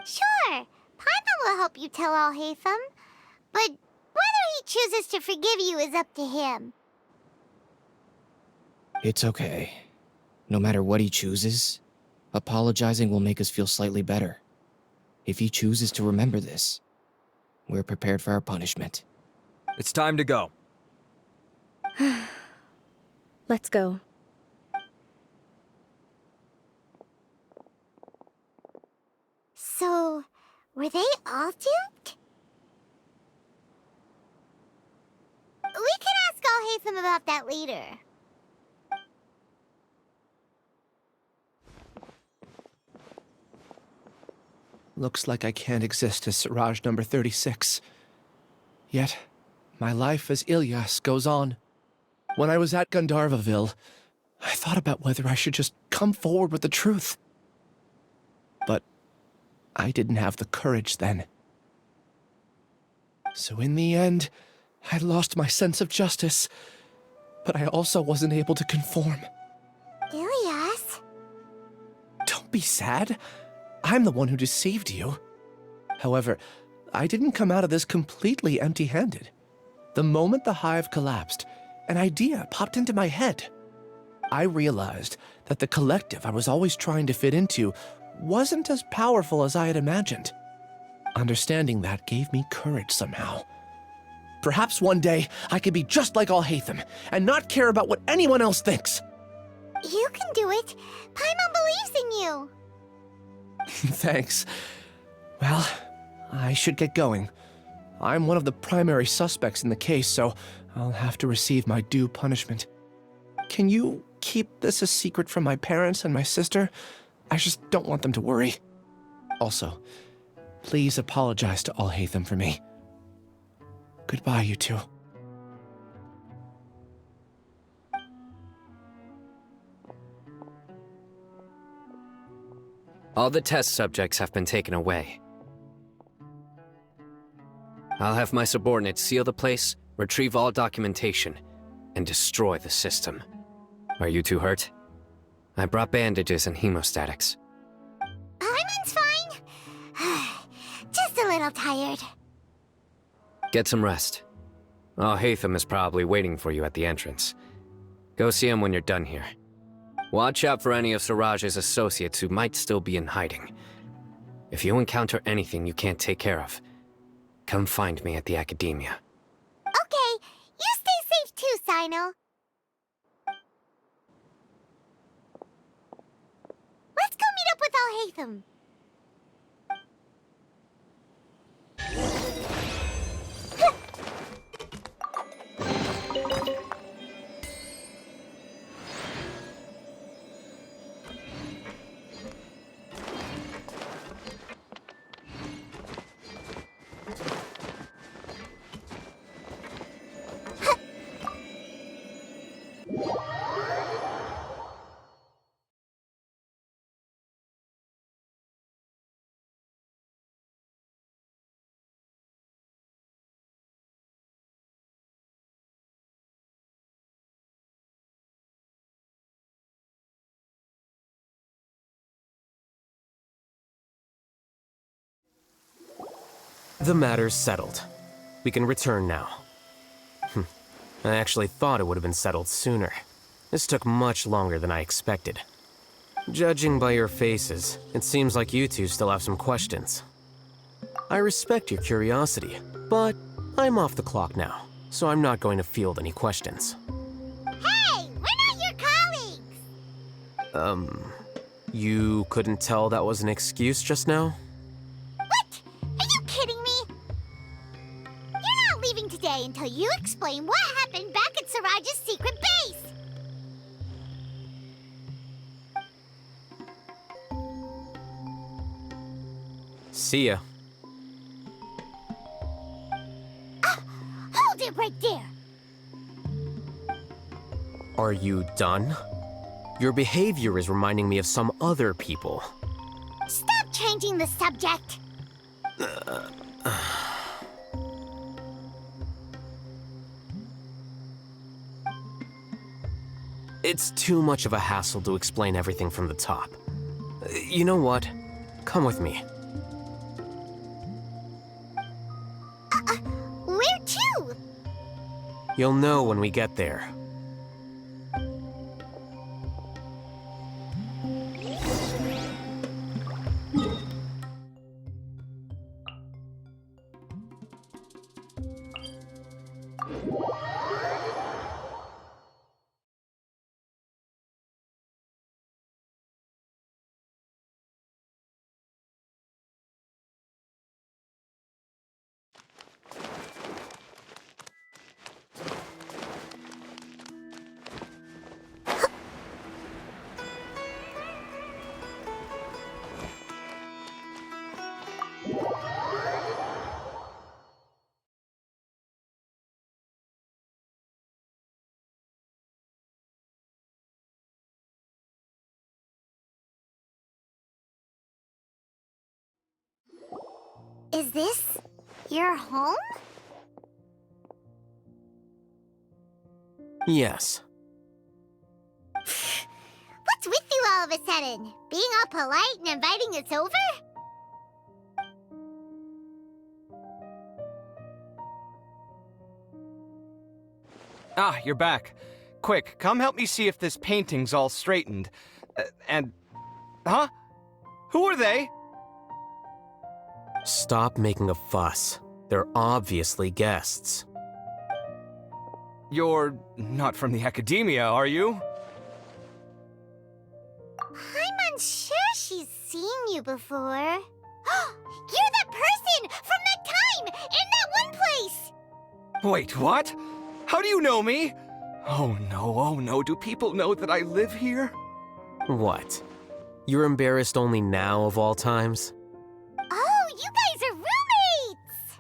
Speaker 8: Sure, Paimon will help you tell Alhaitam, but whether he chooses to forgive you is up to him.
Speaker 5: It's okay. No matter what he chooses, apologizing will make us feel slightly better. If he chooses to remember this, we're prepared for our punishment.
Speaker 10: It's time to go.
Speaker 7: Let's go.
Speaker 8: So, were they all duped? We can ask Alhaitam about that later.
Speaker 9: Looks like I can't exist as Siraj number 36. Yet, my life as Ilyas goes on. When I was at Gandharvaville, I thought about whether I should just come forward with the truth. But I didn't have the courage then. So in the end, I lost my sense of justice, but I also wasn't able to conform.
Speaker 8: Ilyas?
Speaker 9: Don't be sad. I'm the one who deceived you. However, I didn't come out of this completely empty-handed. The moment the hive collapsed, an idea popped into my head. I realized that the collective I was always trying to fit into wasn't as powerful as I had imagined. Understanding that gave me courage somehow. Perhaps one day I could be just like Alhaitam and not care about what anyone else thinks.
Speaker 8: You can do it. Paimon believes in you.
Speaker 9: Thanks. Well, I should get going. I'm one of the primary suspects in the case, so I'll have to receive my due punishment. Can you keep this a secret from my parents and my sister? I just don't want them to worry. Also, please apologize to Alhaitam for me. Goodbye, you two.
Speaker 3: All the test subjects have been taken away. I'll have my subordinates seal the place, retrieve all documentation, and destroy the system. Are you two hurt? I brought bandages and hemostatics.
Speaker 8: Paimon's fine. Just a little tired.
Speaker 3: Get some rest. Alhaitam is probably waiting for you at the entrance. Go see him when you're done here. Watch out for any of Siraj's associates who might still be in hiding. If you encounter anything you can't take care of, come find me at the Academia.
Speaker 8: Okay, you stay safe too, Sino. Let's go meet up with Alhaitam.
Speaker 11: The matter's settled. We can return now. I actually thought it would have been settled sooner. This took much longer than I expected. Judging by your faces, it seems like you two still have some questions. I respect your curiosity, but I'm off the clock now, so I'm not going to field any questions.
Speaker 8: Hey, we're not your
Speaker 11: You couldn't tell that was an excuse just now?
Speaker 8: What? Are you kidding me? You're not leaving today until you explain what happened back at Siraj's secret base!
Speaker 11: See ya.
Speaker 8: Hold it right there!
Speaker 11: Are you done? Your behavior is reminding me of some other people.
Speaker 8: Stop changing the subject!
Speaker 11: It's too much of a hassle to explain everything from the top. You know what? Come with me.
Speaker 8: Where to?
Speaker 11: You'll know when we get there.
Speaker 8: Is this your home?
Speaker 11: Yes.
Speaker 8: What's with you all of a sudden? Being all polite and inviting us over?
Speaker 12: Ah, you're back. Quick, come help me see if this painting's all straightened. Huh? Who are they?
Speaker 11: Stop making a fuss. They're obviously guests.
Speaker 12: You're not from the Academia, are you?
Speaker 8: I'm unsure she's seen you before. You're that person from that time in that one place!
Speaker 12: Wait, what? How do you know me? Oh no, do people know that I live here?
Speaker 11: What? You're embarrassed only now of all times?
Speaker 8: Oh, you guys are roommates!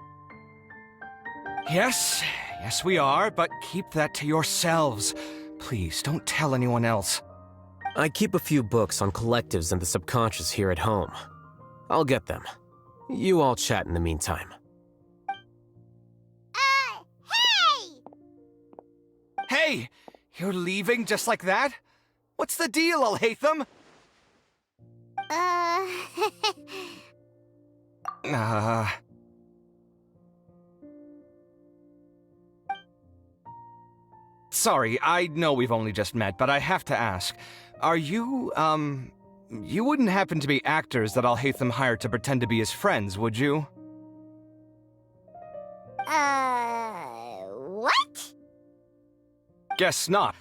Speaker 12: Yes, we are, but keep that to yourselves. Please, don't tell anyone else.
Speaker 11: I keep a few books on collectives and the subconscious here at home. I'll get them. You all chat in the meantime.
Speaker 8: Hey!
Speaker 12: Hey! You're leaving just like that? What's the deal, Alhaitam? Sorry, I know we've only just met, but I have to ask. Are you, you wouldn't happen to be actors that Alhaitam hired to pretend to be his friends, would you?
Speaker 8: What?
Speaker 12: Guess not.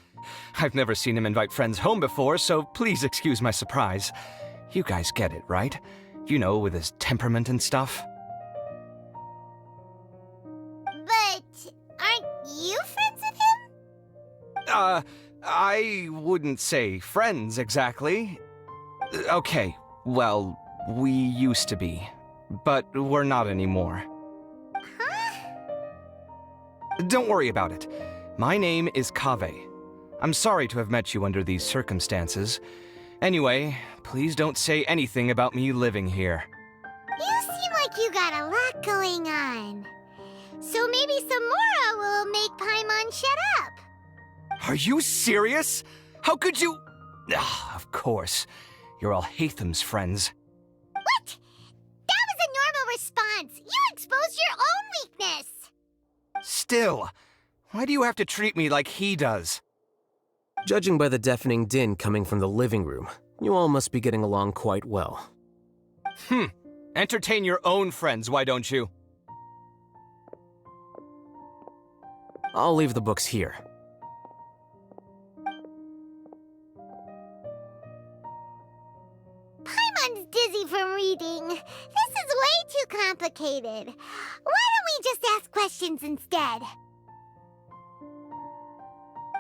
Speaker 12: I've never seen him invite friends home before, so please excuse my surprise. You guys get it, right? You know, with his temperament and stuff.
Speaker 8: But aren't you friends with him?
Speaker 12: I wouldn't say friends exactly. Okay, well, we used to be, but we're not anymore.
Speaker 8: Huh?
Speaker 12: Don't worry about it. My name is Kaveh. I'm sorry to have met you under these circumstances. Anyway, please don't say anything about me living here.
Speaker 8: You seem like you got a lot going on. So maybe Samora will make Paimon shut up.
Speaker 12: Are you serious? How could you? Of course. You're Alhaitam's friends.
Speaker 8: What? That was a normal response. You exposed your own weakness.
Speaker 12: Still, why do you have to treat me like he does?
Speaker 11: Judging by the deafening din coming from the living room, you all must be getting along quite well.
Speaker 12: Entertain your own friends, why don't you?
Speaker 11: I'll leave the books here.
Speaker 8: Everyone's dizzy from reading. This is way too complicated. Why don't we just ask questions instead?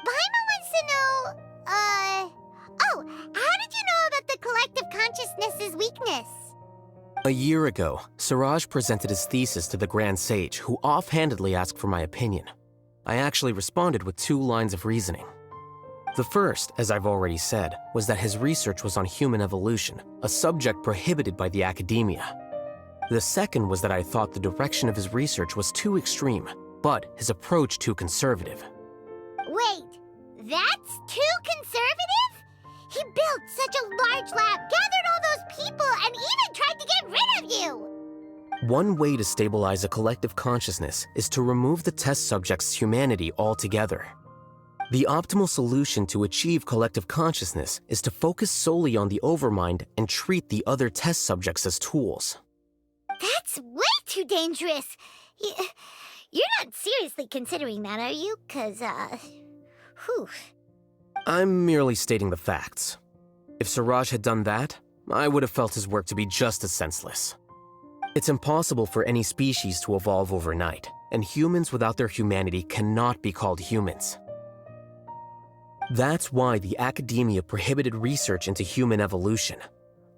Speaker 8: Paimon wants to know, how did you know about the collective consciousness's weakness?
Speaker 11: A year ago, Suraj presented his thesis to the Grand Sage, who offhandedly asked for my opinion. I actually responded with 2 lines of reasoning. The first, as I've already said, was that his research was on human evolution, a subject prohibited by the academia. The second was that I thought the direction of his research was too extreme, but his approach too conservative.
Speaker 8: Wait, that's too conservative? He built such a large lab, gathered all those people, and even tried to get rid of you!
Speaker 11: One way to stabilize a collective consciousness is to remove the test subject's humanity altogether. The optimal solution to achieve collective consciousness is to focus solely on the overmind and treat the other test subjects as tools.
Speaker 8: That's way too dangerous. You're not seriously considering that, are you? 'Cause, whew.
Speaker 11: I'm merely stating the facts. If Suraj had done that, I would have felt his work to be just as senseless. It's impossible for any species to evolve overnight, and humans without their humanity cannot be called humans. That's why the academia prohibited research into human evolution.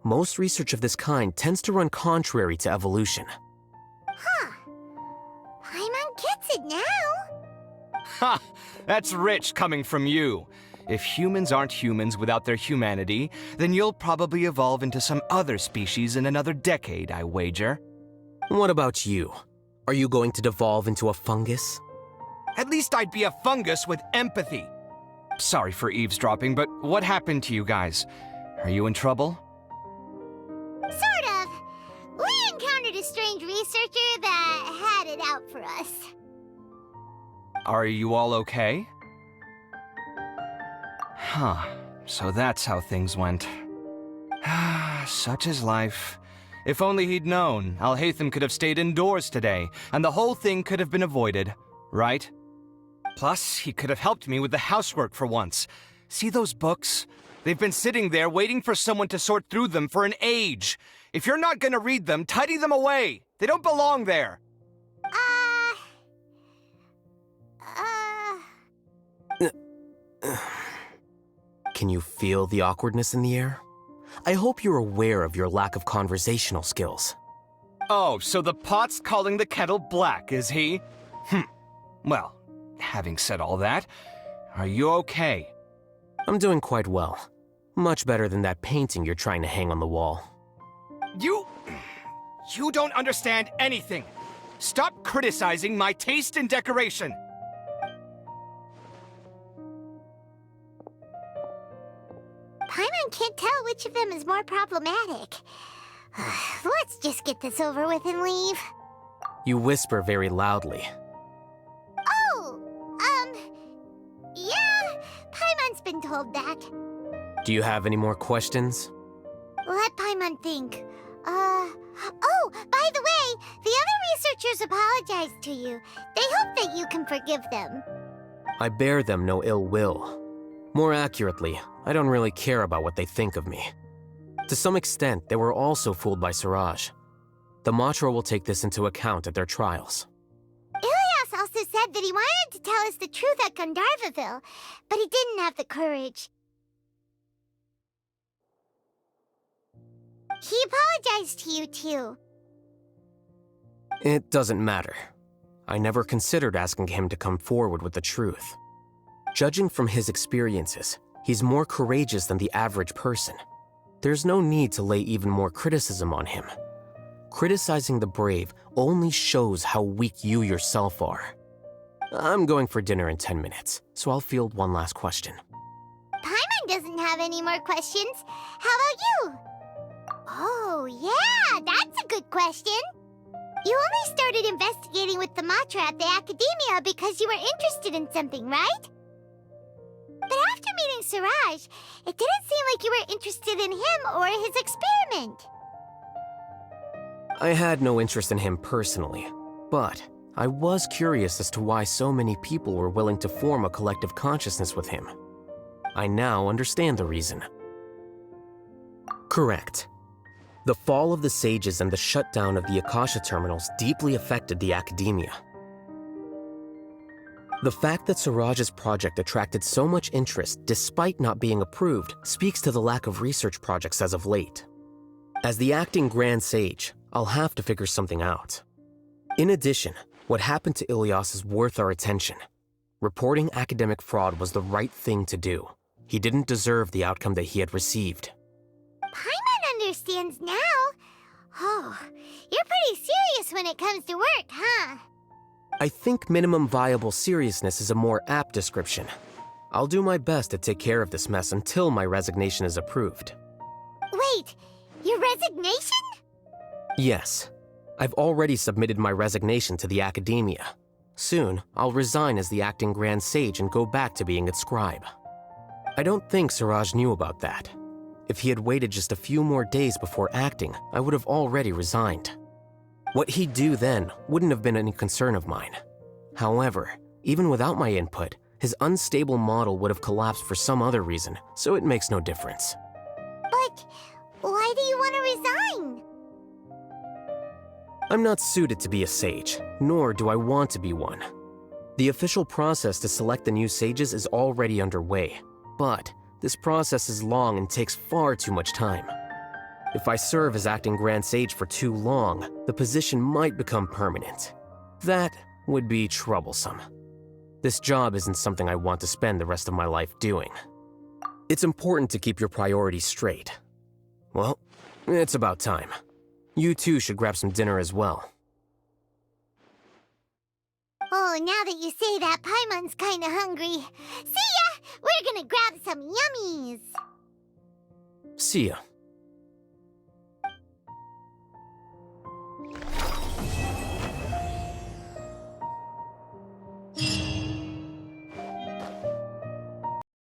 Speaker 11: Most research of this kind tends to run contrary to evolution.
Speaker 8: Huh. Paimon gets it now.
Speaker 12: Ha! That's rich coming from you. If humans aren't humans without their humanity, then you'll probably evolve into some other species in another decade, I wager.
Speaker 11: What about you? Are you going to devolve into a fungus?
Speaker 12: At least I'd be a fungus with empathy. Sorry for eavesdropping, but what happened to you guys? Are you in trouble?
Speaker 8: Sort of. We encountered a strange researcher that had it out for us.
Speaker 12: Are you all okay? Huh. So that's how things went. Such is life. If only he'd known, Alhaitam could have stayed indoors today, and the whole thing could have been avoided, right? Plus, he could have helped me with the housework for once. See those books? They've been sitting there waiting for someone to sort through them for an age. If you're not gonna read them, tidy them away. They don't belong there.
Speaker 11: Can you feel the awkwardness in the air? I hope you're aware of your lack of conversational skills.
Speaker 12: Oh, so the pot's calling the kettle black, is he? Well, having said all that, are you okay?
Speaker 11: I'm doing quite well. Much better than that painting you're trying to hang on the wall.
Speaker 12: You don't understand anything. Stop criticizing my taste in decoration.
Speaker 8: Paimon can't tell which of them is more problematic. Let's just get this over with and leave.
Speaker 11: You whisper very loudly.
Speaker 8: Yeah, Paimon's been told that.
Speaker 11: Do you have any more questions?
Speaker 8: Let Paimon think. Oh, by the way, the other researchers apologized to you. They hope that you can forgive them.
Speaker 11: I bear them no ill will. More accurately, I don't really care about what they think of me. To some extent, they were also fooled by Suraj. The Matra will take this into account at their trials.
Speaker 8: Ilyas also said that he wanted to tell us the truth at Gandharvaville, but he didn't have the courage. He apologized to you, too.
Speaker 11: It doesn't matter. I never considered asking him to come forward with the truth. Judging from his experiences, he's more courageous than the average person. There's no need to lay even more criticism on him. Criticizing the brave only shows how weak you yourself are. I'm going for dinner in 10 minutes, so I'll field one last question.
Speaker 8: Paimon doesn't have any more questions. How about you? Oh, yeah, that's a good question. You only started investigating with the Matra at the Academia because you were interested in something, right? But after meeting Suraj, it didn't seem like you were interested in him or his experiment.
Speaker 11: I had no interest in him personally, but I was curious as to why so many people were willing to form a collective consciousness with him. I now understand the reason. Correct. The fall of the sages and the shutdown of the Akasha terminals deeply affected the academia. The fact that Suraj's project attracted so much interest despite not being approved speaks to the lack of research projects as of late. As the acting Grand Sage, I'll have to figure something out. In addition, what happened to Ilyas is worth our attention. Reporting academic fraud was the right thing to do. He didn't deserve the outcome that he had received.
Speaker 8: Paimon understands now. Oh, you're pretty serious when it comes to work, huh?
Speaker 11: I think minimum viable seriousness is a more apt description. I'll do my best to take care of this mess until my resignation is approved.
Speaker 8: Wait, your resignation?
Speaker 11: Yes. I've already submitted my resignation to the academia. Soon, I'll resign as the acting Grand Sage and go back to being its scribe. I don't think Suraj knew about that. If he had waited just a few more days before acting, I would have already resigned. What he'd do then wouldn't have been any concern of mine. However, even without my input, his unstable model would have collapsed for some other reason, so it makes no difference.
Speaker 8: But why do you want to resign?
Speaker 11: I'm not suited to be a sage, nor do I want to be one. The official process to select the new sages is already underway, but this process is long and takes far too much time. If I serve as acting Grand Sage for too long, the position might become permanent. That would be troublesome. This job isn't something I want to spend the rest of my life doing. It's important to keep your priorities straight. Well, it's about time. You two should grab some dinner as well.
Speaker 8: Oh, now that you say that, Paimon's kinda hungry. See ya! We're gonna grab some yummies!
Speaker 11: See ya.